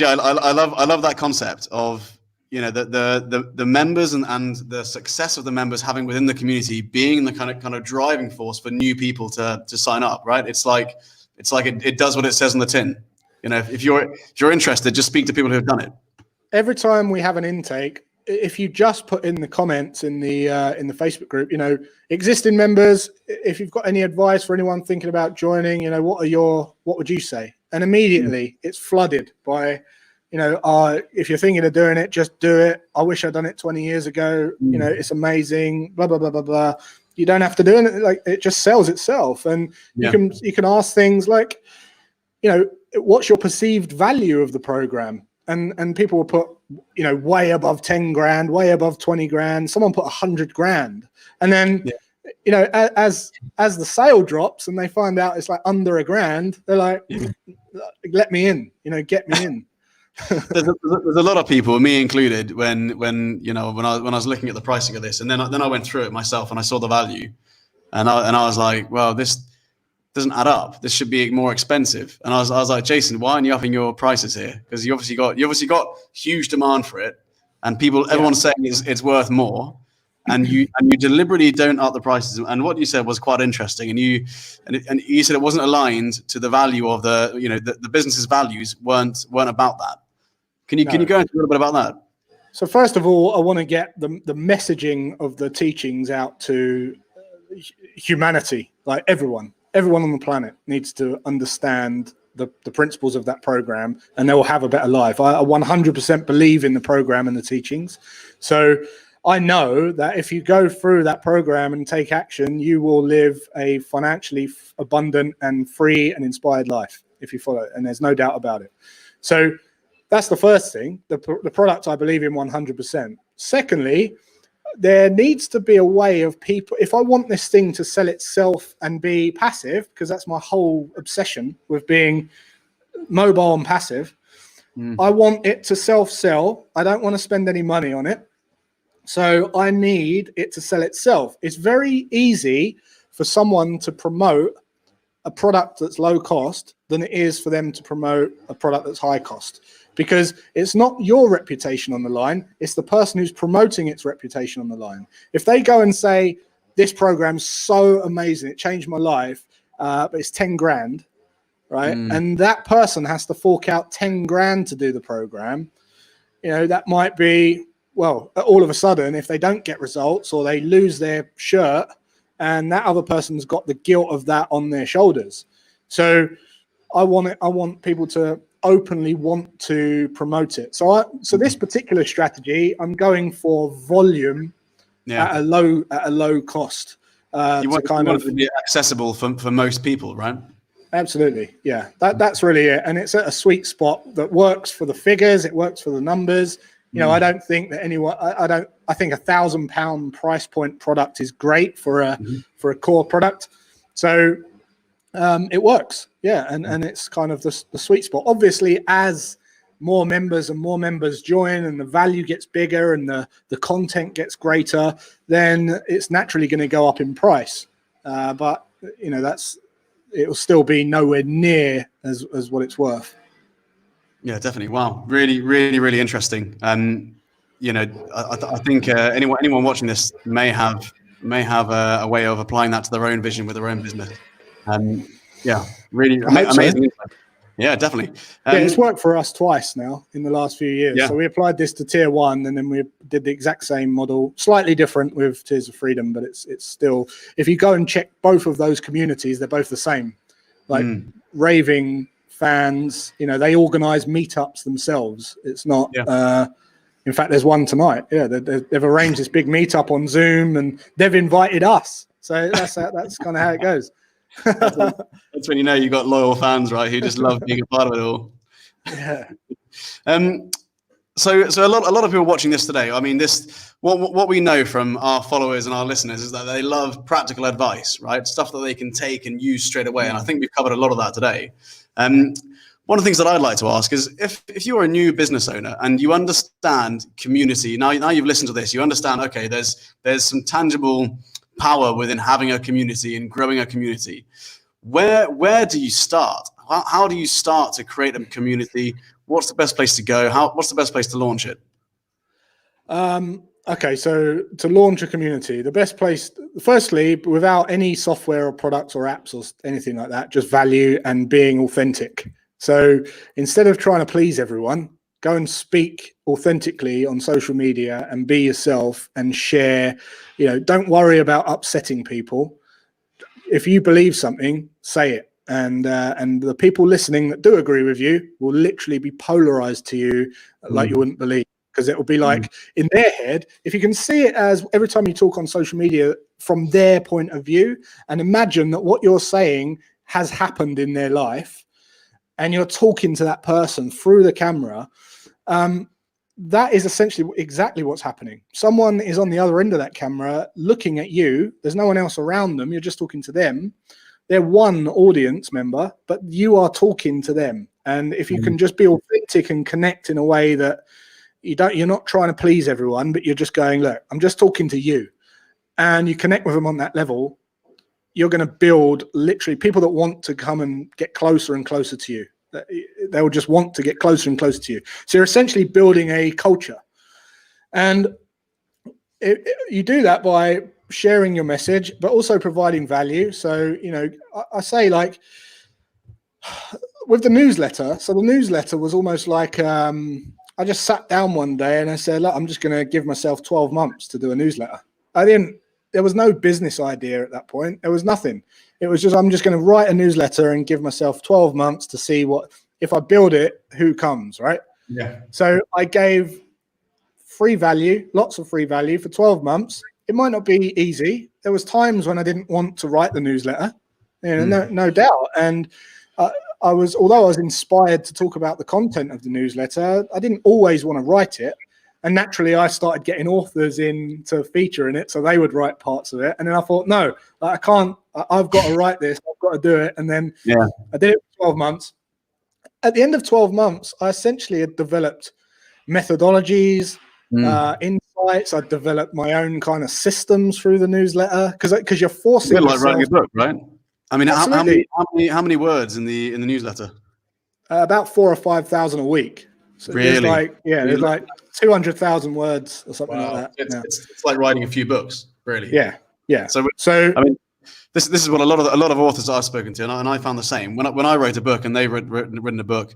love that concept of the members and the success of the members having within the community being the kind of driving force for new people to sign up, right? It's like it does what it says on the tin. If you're interested, just speak to people who have done it. Every time we have an intake, if you just put in the comments in the Facebook group, existing members, if you've got any advice for anyone thinking about joining, what would you say? And immediately it's flooded by, if you're thinking of doing it, just do it. I wish I'd done it 20 years ago. It's amazing, blah, blah, blah, blah, blah. You don't have to do it. Like it just sells itself. And you can ask things like, what's your perceived value of the program? And people will put, way above 10 grand, way above 20 grand. Someone put 100 grand. And then, as the sale drops and they find out it's like under $1,000, they're like, let me in, get me in. There's a lot of people, me included, when I was looking at the pricing of this, and then I went through it myself and I saw the value, and I was like, well, this doesn't add up. This should be more expensive. And I was like, Jason, why aren't you upping your prices here? Because you obviously got huge demand for it, and everyone's saying it's worth more, and you deliberately don't up the prices. And what you said was quite interesting. And you said it wasn't aligned to the value of the business's values weren't about that. Can you go into a little bit about that? So first of all, I want to get the messaging of the teachings out to humanity, like everyone on the planet needs to understand the principles of that program, and they will have a better life. I 100% believe in the program and the teachings. So I know that if you go through that program and take action, you will live a financially abundant and free and inspired life if you follow it. And there's no doubt about it. So that's the first thing, the product I believe in 100%. Secondly, there needs to be a way of people, if I want this thing to sell itself and be passive, because that's my whole obsession with being mobile and passive, I want it to self-sell. I don't want to spend any money on it. So I need it to sell itself. It's very easy for someone to promote a product that's low cost than it is for them to promote a product that's high cost, because it's not your reputation on the line. It's the person who's promoting its reputation on the line. If they go and say, this program's so amazing, it changed my life, but it's 10 grand, right? And that person has to fork out 10 grand to do the program. That might be, well, all of a sudden, if they don't get results or they lose their shirt, and that other person's got the guilt of that on their shoulders. So I want people to openly want to promote it. So this particular strategy, I'm going for volume at a low cost. You want it to be accessible for most people, right? Absolutely, yeah. That's really it, and it's at a sweet spot that works for the figures. It works for the numbers. I don't think that anyone. I think £1,000 price point product is great for a core product. So it works, yeah, and it's kind of the sweet spot. Obviously, as more members join and the value gets bigger and the content gets greater, then it's naturally going to go up in price. But it will still be nowhere near as what it's worth. Yeah, definitely. Wow, really, really, really interesting. I think anyone watching this may have a way of applying that to their own vision with their own business. Yeah, really amazing. Yeah, definitely. It's worked for us twice now in the last few years. Yeah. So we applied this to tier 1, and then we did the exact same model, slightly different with Tiers of Freedom, but it's still, if you go and check both of those communities, they're both the same. Like raving fans, they organize meetups themselves. It's not in fact, there's one tonight. Yeah, they've arranged this big meetup on Zoom, and they've invited us. So that's kind of how it goes. That's when you got loyal fans, right? Who just love being a part of it all. Yeah. So a lot of people watching this today. I mean, what we know from our followers and our listeners is that they love practical advice, right? Stuff that they can take and use straight away. And I think we've covered a lot of that today. One of the things that I'd like to ask is if you're a new business owner and you understand community, now you've listened to this, you understand, okay, there's some tangible power within having a community and growing a community. Where do you start? How do you start to create a community? What's the best place to go? What's the best place to launch it? Okay, so to launch a community, the best place, firstly, without any software or products or apps or anything like that, just value and being authentic. So instead of trying to please everyone, go and speak authentically on social media and be yourself and share. Don't worry about upsetting people. If you believe something, say it. And the people listening that do agree with you will literally be polarized to you like you wouldn't believe. Because it will be like in their head, if you can see it as every time you talk on social media from their point of view, and imagine that what you're saying has happened in their life, and you're talking to that person through the camera, that is essentially exactly what's happening. Someone is on the other end of that camera looking at you. There's no one else around them. You're just talking to them. They're one audience member, but you are talking to them. And if you can just be authentic and connect in a way that you're not trying to please everyone, but you're just going, look, I'm just talking to you, and you connect with them on that level, you're going to build literally people that want to come and get closer and closer to you. They will just want to get closer and closer to you. So you're essentially building a culture. And you do that by sharing your message, but also providing value. So, I say, like, with the newsletter, so the newsletter was almost like, I just sat down one day and I said, look, I'm just going to give myself 12 months to do a newsletter. There was no business idea at that point. There was nothing. It was just, I'm just going to write a newsletter and give myself 12 months to see if I build it, who comes, right? Yeah. So I gave free value, lots of free value for 12 months. It might not be easy. There was times when I didn't want to write the newsletter, no doubt. And although I was inspired to talk about the content of the newsletter, I didn't always want to write it. And naturally, I started getting authors in to feature in it, so they would write parts of it. And then I thought, no, I can't. I've got to write this. I've got to do it. And then I did it for 12 months. At the end of 12 months, I essentially had developed methodologies, insights. I developed my own kind of systems through the newsletter because you're forcing yourself. Like writing a book, right? I mean, how many words in the newsletter? About 4,000 or 5,000 a week. So really? There's like 200,000 words or something like that. It's like writing a few books, really. Yeah. So I mean, this is what a lot of authors I've spoken to, and I found the same. When I wrote a book and they've written a book,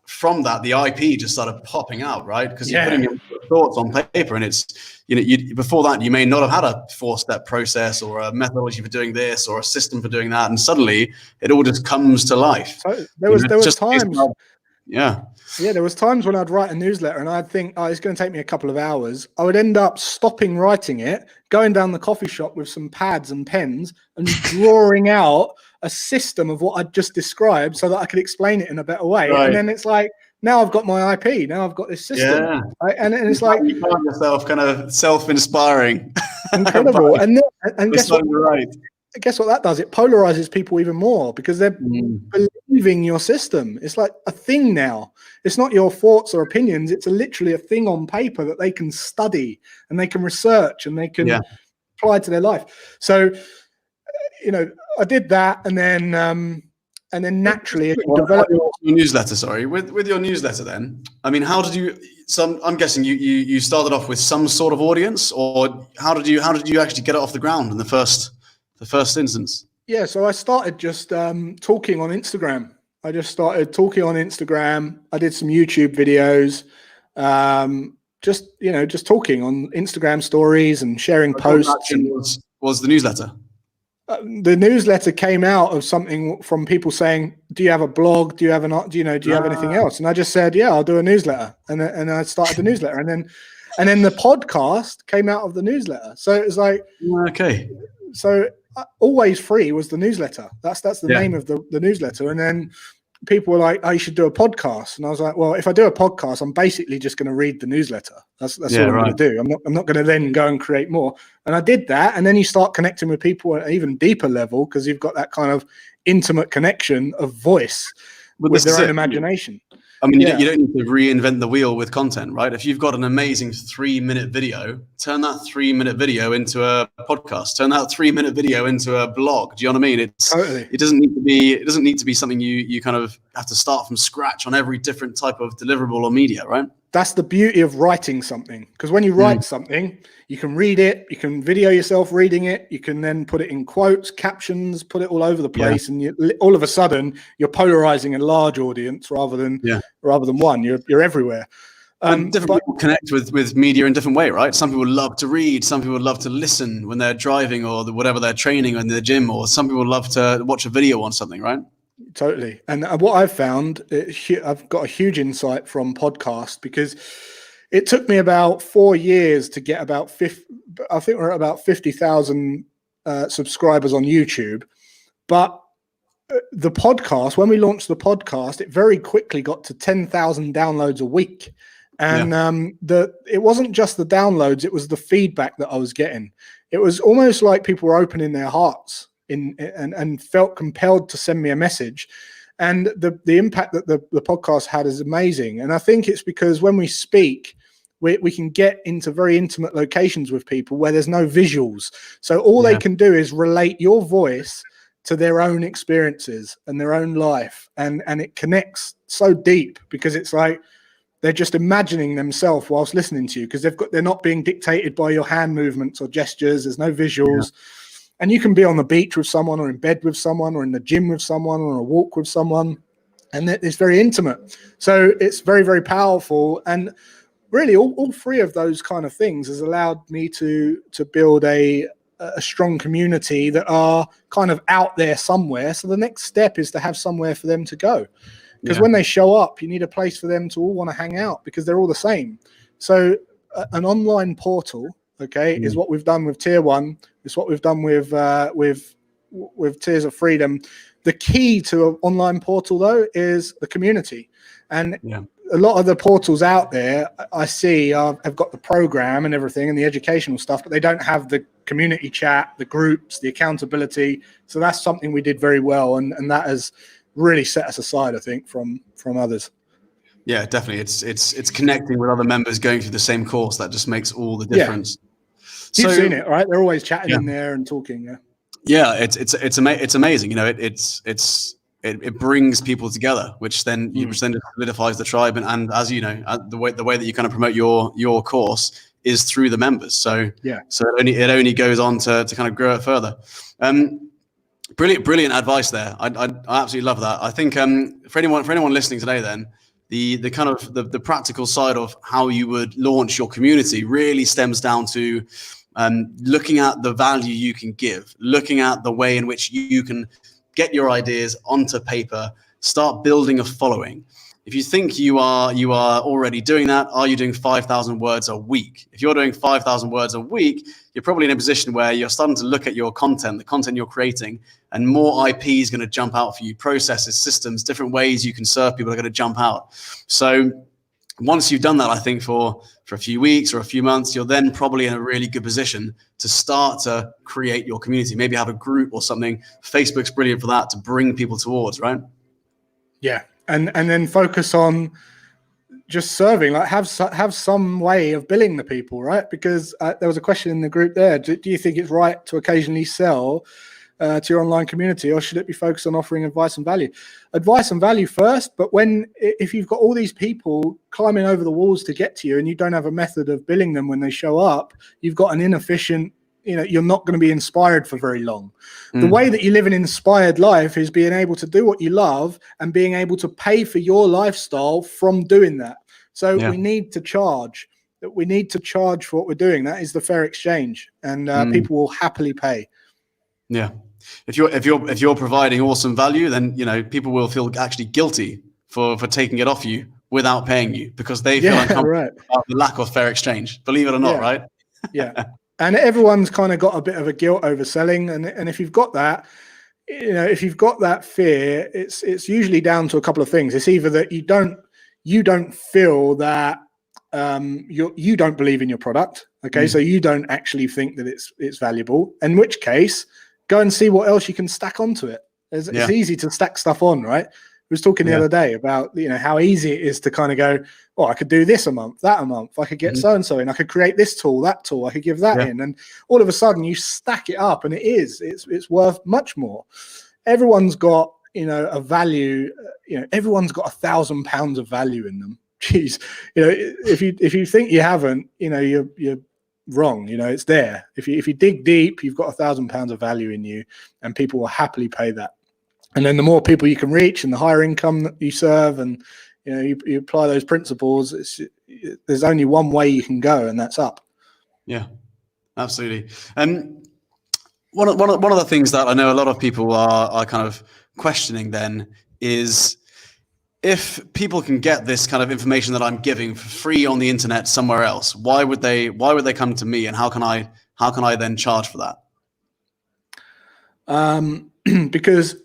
from that the IP just started popping out, right? Because you're putting your thoughts on paper, and it's before that you may not have had a 4-step process or a methodology for doing this or a system for doing that, and suddenly it all just comes to life. So there was times. There was times when I'd write a newsletter and I'd think, it's going to take me a couple of hours. I would end up stopping writing it, going down the coffee shop with some pads and pens and drawing out a system of what I'd just described so that I could explain it in a better way. Right. And then it's like, now I've got my IP. Now I've got this system. Yeah. Right? And it's like you find yourself kind of self-inspiring. Incredible. and guess what that does? It polarizes people even more because they're believing your system. It's like a thing now. It's not your thoughts or opinions. It's literally a thing on paper that they can study and they can research and they can apply to their life. So, I did that, and then naturally developed your newsletter. Sorry, with your newsletter, then. I mean, how did you? I'm guessing you started off with some sort of audience, or how did you actually get it off the ground in the first instance? Yeah, so I started just talking on Instagram. I did some YouTube videos, just talking on Instagram stories and sharing posts. Was the newsletter? The newsletter came out of something from people saying, "Do you have a blog? Do you have do you have anything else?" And I just said, "Yeah, I'll do a newsletter." And I started the newsletter, and then the podcast came out of the newsletter. So it was like, okay. So Always Free was the newsletter. That's the name of the newsletter. And then people were like, "Oh, you should do a podcast." And I was like, "Well, if I do a podcast, I'm basically just going to read the newsletter. That's all I'm going to do. I'm not going to then go and create more." And I did that. And then you start connecting with people at an even deeper level because you've got that kind of intimate connection of voice with their own imagination. I mean, you don't need to reinvent the wheel with content, right? If you've got an amazing 3-minute video, turn that 3-minute video into a podcast. Turn that 3-minute video into a blog. Do you know what I mean? Totally. It doesn't need to be something you kind of have to start from scratch on every different type of deliverable or media, right? That's the beauty of writing something, because when you write something, you can read it, you can video yourself reading it, you can then put it in quotes, captions, put it all over the place, and all of a sudden you're polarizing a large audience rather than one. You're everywhere. Different people connect with media in a different way, right? Some people love to read, some people love to listen when they're driving or whatever they're training or in the gym, or some people love to watch a video on something, right? Totally. And what I've found, I've got a huge insight from podcast, because it took me about 4 years to get about 50,000 subscribers on YouTube. But the podcast, when we launched the podcast, it very quickly got to 10,000 downloads a week. And it wasn't just the downloads, it was the feedback that I was getting. It was almost like people were opening their hearts and felt compelled to send me a message. And the impact that the podcast had is amazing. And I think it's because when we speak, we can get into very intimate locations with people where there's no visuals. So all they can do is relate your voice to their own experiences and their own life. And it connects so deep because it's like they're just imagining themselves whilst listening to you, because they're not being dictated by your hand movements or gestures. There's no visuals. And you can be on the beach with someone, or in bed with someone, or in the gym with someone, or on a walk with someone. And it's very intimate. So it's very, very powerful. And really all three of those kind of things has allowed me to build a strong community that are kind of out there somewhere. So the next step is to have somewhere for them to go. Because when they show up, you need a place for them to all want to hang out, because they're all the same. So an online portal, is what we've done with Tier 1. It's what we've done with Tiers of Freedom. The key to an online portal, though, is the community. And a lot of the portals out there I see have got the program and everything and the educational stuff, but they don't have the community chat, the groups, the accountability. So that's something we did very well. And that has really set us aside, I think, from others. Yeah, definitely. It's connecting with other members going through the same course that just makes all the difference. You've seen it, right? They're always chatting in there and talking. It's amazing. You know, it brings people together, which then solidifies the tribe. And as you know, the way that you kind of promote your course is through the members. So it only goes on to kind of grow it further. Brilliant advice there. I absolutely love that. I think for anyone listening today, then the kind of the practical side of how you would launch your community really stems down to looking at the value you can give, looking at the way in which you can get your ideas onto paper, start building a following. If you think you are already doing that, are you doing 5,000 words a week? If you're doing 5,000 words a week, you're probably in a position where you're starting to look at your content, the content you're creating, and more IP is going to jump out for you. Processes, systems, different ways you can serve people are going to jump out. So once you've done that, I think for a few weeks or a few months, you're then probably in a really good position to start to create your community. Maybe have a group or something. Facebook's brilliant for that, to bring people towards, right? Yeah. And then focus on just serving, like have some way of billing the people, right? Because there was a question in the group there. Do you think it's right to occasionally sell to your online community, or should it be focused on offering advice and value? Advice and value first, but if you've got all these people climbing over the walls to get to you and you don't have a method of billing them when they show up, you've got an inefficient, you're not going to be inspired for very long. The way that you live an inspired life is being able to do what you love and being able to pay for your lifestyle from doing that. So we need to charge. We need to charge for what we're doing. That is the fair exchange, and people will happily pay. Yeah. If you're providing awesome value, then people will feel actually guilty for taking it off you without paying you, because they feel uncomfortable about the lack of fair exchange. Believe it or not, right? Yeah. And everyone's kind of got a bit of a guilt over selling, and if you've got that, if you've got that fear, it's usually down to a couple of things. It's either that you don't feel that you don't believe in your product, so you don't actually think that it's valuable. In which case, go and see what else you can stack onto it. It's easy to stack stuff on, right? We was talking the other day about how easy it is to kind of go, oh, I could do this a month, that a month. I could get so and so in. I could create this tool, that tool. I could give that in, and all of a sudden you stack it up, and it's worth much more. Everyone's got a value. Everyone's got £1,000 of value in them. Jeez, if you think you haven't, you're wrong. It's there. If you dig deep, you've got £1,000 of value in you, and people will happily pay that. And then the more people you can reach and the higher income that you serve, and you apply those principles, there's only one way you can go, and that's up. Yeah, absolutely. One of the things that I know a lot of people are kind of questioning then is, if people can get this kind of information that I'm giving for free on the internet somewhere else, why would they come to me, and how can I then charge for that? Because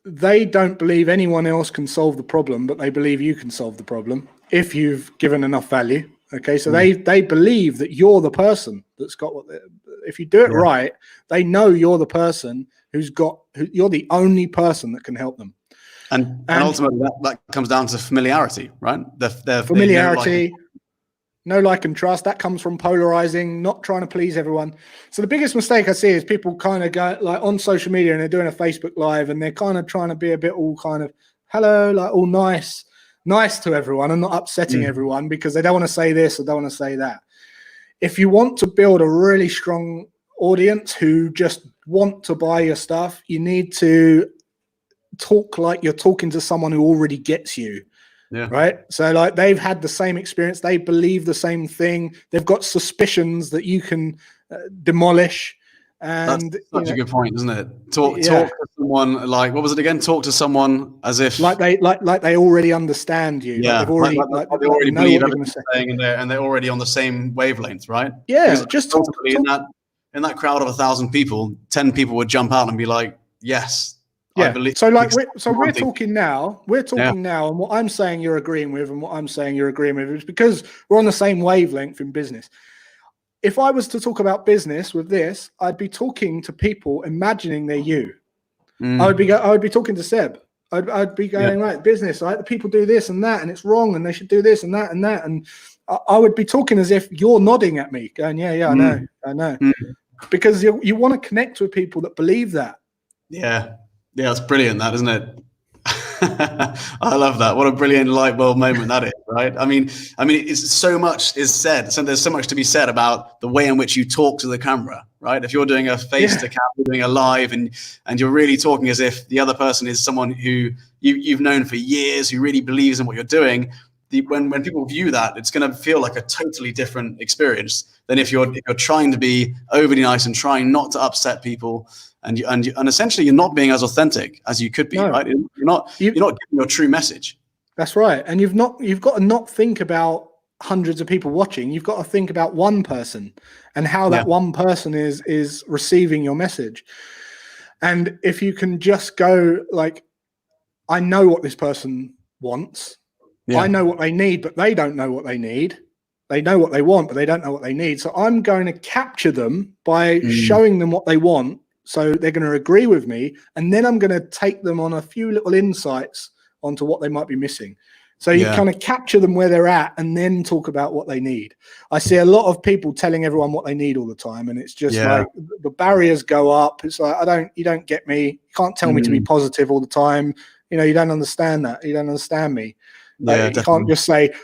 they don't believe anyone else can solve the problem, but they believe you can solve the problem if you've given enough value. Okay, so they believe that you're the person that's got what. If you do it right, they know you're the person you're the only person that can help them. And ultimately, that comes down to familiarity, right? Familiarity, no like and trust. That comes from polarizing, not trying to please everyone. So the biggest mistake I see is people kind of go like on social media and they're doing a Facebook Live and they're kind of trying to be a bit all kind of hello, like all nice to everyone and not upsetting everyone because they don't want to say this or don't want to say that. If you want to build a really strong audience who just want to buy your stuff, you need to talk like you're talking to someone who already gets you. Yeah. Right. So like they've had the same experience. They believe the same thing. They've got suspicions that you can demolish. And that's such a good point, isn't it? Talk to someone like, what was it again? Talk to someone as if like they already understand you. Yeah. Like they already believe everything you're saying and they're already on the same wavelinth, right? Yeah. Because just in that crowd of 1,000 people, 10 people would jump out and be like, yes. Yeah. So like we're talking now, and what I'm saying you're agreeing with and what I'm saying you're agreeing with is because we're on the same wavelength in business. If I was to talk about business with this, I'd be talking to people imagining they're you. I would be talking to Seb. I'd be going, right, business, right? The people do this and that and it's wrong and they should do this and that and that. And I would be talking as if you're nodding at me going, yeah, I know. Because you want to connect with people that believe that. Yeah. Yeah, it's brilliant, that, isn't it? I love that. What a brilliant light bulb moment that is, right? I mean, it's so much is said. So there's so much to be said about the way in which you talk to the camera, right? If you're doing a face to camera, doing a live, and you're really talking as if the other person is someone who you've known for years, who really believes in what you're doing. When people view that, it's going to feel like a totally different experience than if you're trying to be overly nice and trying not to upset people. And essentially, you're not being as authentic as you could be, right? You're not giving your true message. That's right. And you've got to not think about hundreds of people watching. You've got to think about one person and how that one person is receiving your message. And if you can just go like, I know what this person wants. Yeah. I know what they need, but they don't know what they need. They know what they want, but they don't know what they need. So I'm going to capture them by showing them what they want. So they're going to agree with me. And then I'm going to take them on a few little insights onto what they might be missing. So you kind of capture them where they're at and then talk about what they need. I see a lot of people telling everyone what they need all the time. And it's just like the barriers go up. It's like, you don't get me. You can't tell me to be positive all the time. You know, you don't understand that. You don't understand me. Like, you can't just say,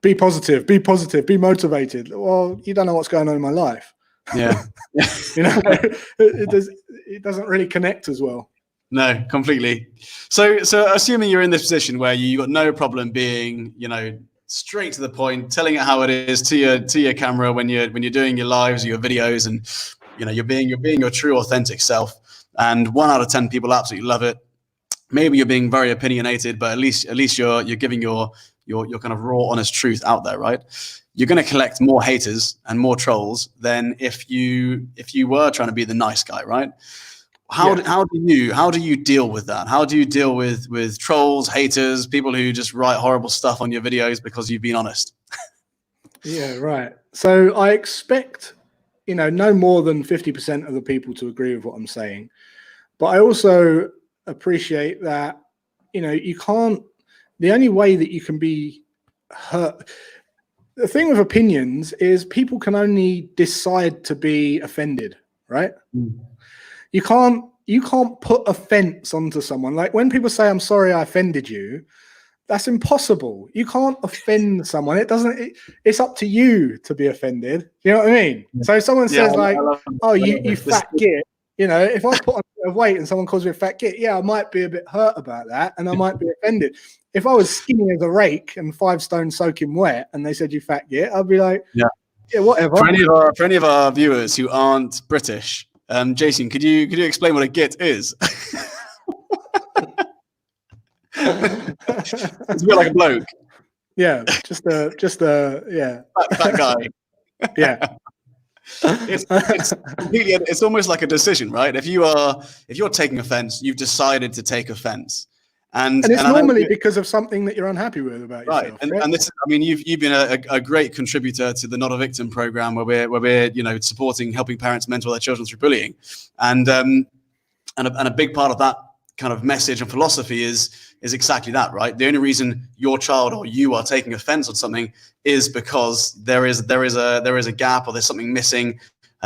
be positive, be motivated. Well, you don't know what's going on in my life. Yeah. You know, it doesn't really connect as well. No, completely. So assuming you're in this position where you got no problem being, straight to the point, telling it how it is to your camera when you're doing your lives or your videos, and you're being your true authentic self, and 1 out of 10 people absolutely love it. Maybe you're being very opinionated, but at least you're giving your kind of raw, honest truth out there, right? You're going to collect more haters and more trolls than if you were trying to be the nice guy, right? How do you deal with that? How do you deal with trolls, haters, people who just write horrible stuff on your videos because you've been honest? Yeah, right. So I expect, no more than 50% of the people to agree with what I'm saying. But I also appreciate that, you can't, the only way that you can be hurt, the thing with opinions is people can only decide to be offended, right? You can't put offense onto someone. Like when people say, I'm sorry I offended you, that's impossible. You can't offend someone. It's up to you to be offended. You know what I mean? So if someone says oh, you fat git, if I put on a bit of weight and someone calls me a fat git, I might be a bit hurt about that and I might be offended. If I was skinny as a rake and 5 stone soaking wet and they said you fat git, I'd be like, yeah, whatever. For any of our viewers who aren't British, Jason, could you explain what a git is? It's a bit like a bloke. Yeah, just a fat guy. Yeah. It's completely, it's almost like a decision, right? If you're taking offense, you've decided to take offense. And it's I know, normally because of something that you're unhappy with about right. yourself. And this, I mean, you've been a great contributor to the Not a Victim program, where we're supporting, helping parents mentor their children through bullying, and a big part of that kind of message and philosophy is exactly that, right? The only reason your child or you are taking offense on something is because there is a gap, or there's something missing,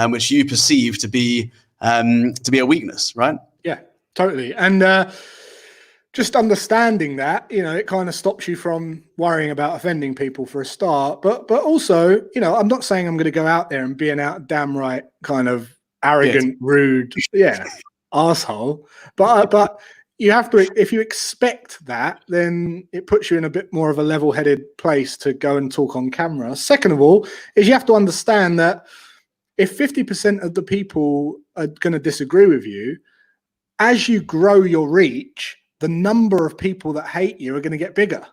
which you perceive to be a weakness, right? Yeah, totally. And just understanding that, it kind of stops you from worrying about offending people for a start. But also, I'm not saying I'm going to go out there and be an damn right kind of arrogant, rude, asshole. But you have to, if you expect that, then it puts you in a bit more of a level-headed place to go and talk on camera. Second of all, is you have to understand that if 50% of the people are going to disagree with you, as you grow your reach, the number of people that hate you are going to get bigger,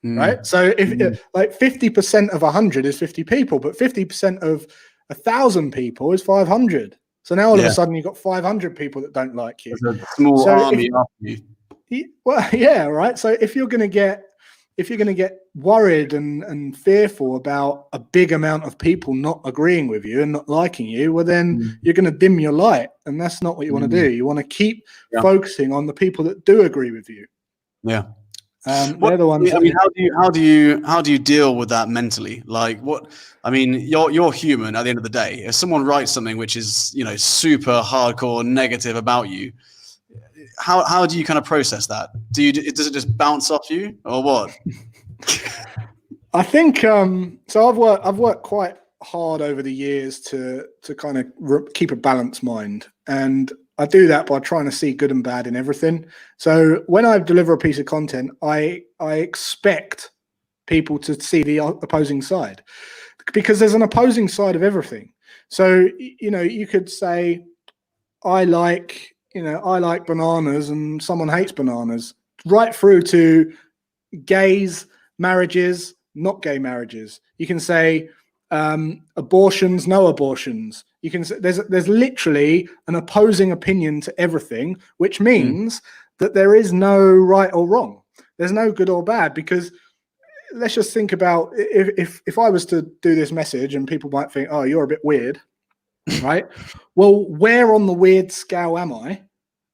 right? So if like 50% of 100 is 50 people, but 50% of 1,000 people is 500. So now all of a sudden you've got 500 people that don't like you. There's a small army after you. Well, yeah, right. So if you're going to get worried and fearful about a big amount of people not agreeing with you and not liking you, well, then you're going to dim your light, and that's not what you want to do. You want to keep focusing on the people that do agree with you. Yeah. They're the ones. I mean, how do you deal with that mentally? Like, what? I mean, you're human at the end of the day. If someone writes something which is super hardcore negative about you, how do you kind of process that? Does it just bounce off you, or what? I think so. I've worked quite hard over the years to kind of keep a balanced mind, and I do that by trying to see good and bad in everything. So when I deliver a piece of content, I expect people to see the opposing side, because there's an opposing side of everything. So you could say, I like bananas, and someone hates bananas, right through to gays, marriages, not gay marriages. You can say abortions, no abortions. You can say there's literally an opposing opinion to everything, which means that there is no right or wrong. There's no good or bad, because let's just think about if I was to do this message and people might think, oh, you're a bit weird, right? Well, where on the weird scale am I?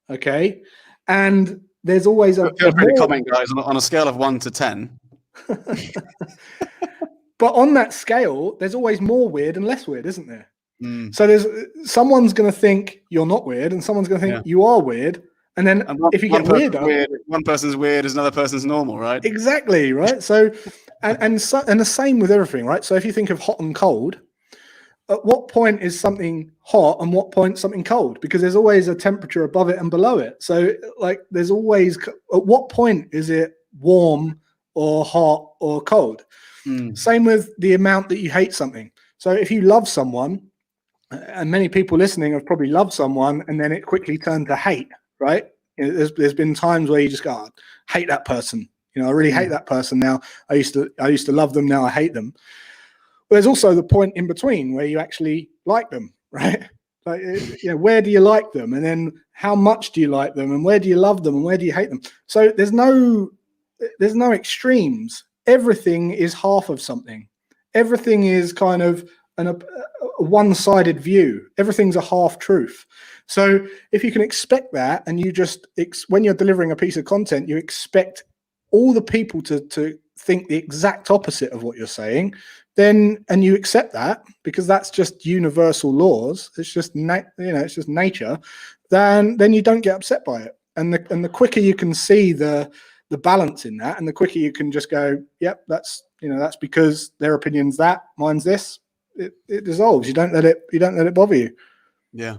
Okay. And there's always a feel free to comment, guys, on a scale of 1 to 10. But on that scale, there's always more weird and less weird, isn't there? So someone's going to think you're not weird, and someone's going to think you are weird. And then if you get weirder, one person's weird is another person's normal, right? Exactly, right? So, and the same with everything, right? So if you think of hot and cold, at what point is something hot and what point something cold? Because there's always a temperature above it and below it. So like there's always, at what point is it warm or hot or cold? Same with the amount that you hate something. So if you love someone, and many people listening have probably loved someone, and then it quickly turned to hate, right? There's been times where you just go, oh, hate that person. I really hate that person now. I used to love them. Now I hate them. But there's also the point in between where you actually like them, right? Like, where do you like them? And then how much do you like them? And where do you love them? And where do you hate them? So there's no extremes. Everything is half of something. Everything is kind of a one-sided view. Everything's a half truth. So if you can expect that, and you just, when you're delivering a piece of content, you expect all the people to think the exact opposite of what you're saying, then, and you accept that because that's just universal laws, it's just it's just nature, then you don't get upset by it. And the quicker you can see the balance in that, and the quicker you can just go, yep, that's because their opinion's that, mine's this, it dissolves. You don't let it bother you. Yeah,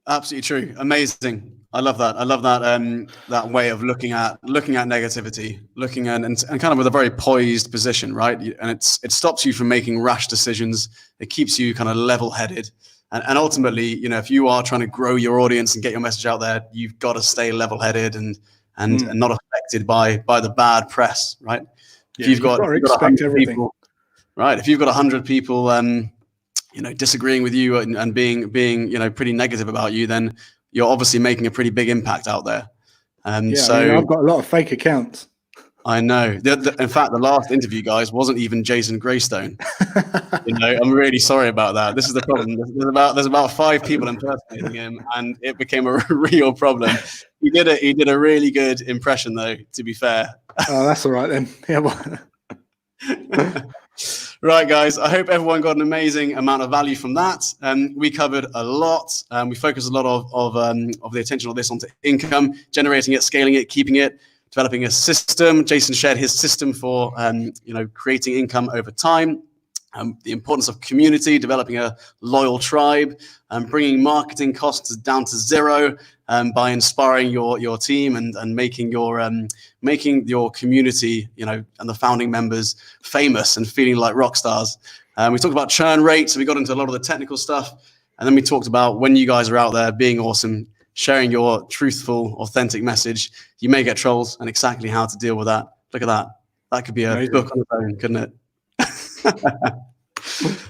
absolutely true. Amazing. I love that. I love that that way of looking at negativity, and kind of with a very poised position, right? And it stops you from making rash decisions. It keeps you kind of level-headed. And ultimately, if you are trying to grow your audience and get your message out there, you've got to stay level-headed and not affected by the bad press, right? Yeah, you've got to expect everything. People, right. If you've got 100 people disagreeing with you and being pretty negative about you, then you're obviously making a pretty big impact out there. So I've got a lot of fake accounts. I know. In fact, the last interview, guys, wasn't even Jason Graystone. I'm really sorry about that. This is the problem. There's about 5 people impersonating him, and it became a real problem. He did a really good impression, though, to be fair. Oh, that's all right then. Yeah. Right, guys. I hope everyone got an amazing amount of value from that. We covered a lot. We focused a lot of the attention on this onto income, generating it, scaling it, keeping it, developing a system. Jason shared his system for creating income over time. The importance of community, developing a loyal tribe, bringing marketing costs down to zero by inspiring your team and making your community, and the founding members famous and feeling like rock stars. We talked about churn rates, so we got into a lot of the technical stuff, and then we talked about when you guys are out there being awesome, sharing your truthful, authentic message, you may get trolls, and exactly how to deal with that. Look at that. That could be a book on its own, couldn't it?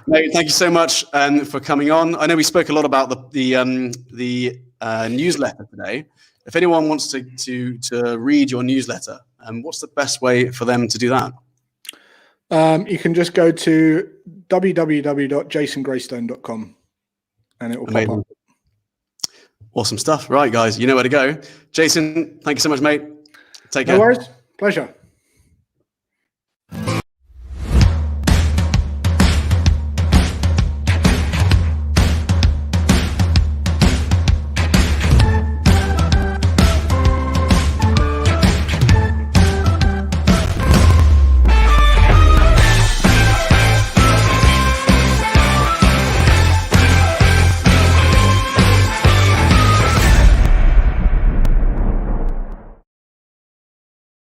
Mate, thank you so much for coming on. I know we spoke a lot about the newsletter today. If anyone wants to read your newsletter, what's the best way for them to do that? You can just go to www.jasongraystone.com and it will pop up. Awesome stuff. Right, guys, you know where to go. Jason, thank you so much, mate. Take care. No worries. Pleasure.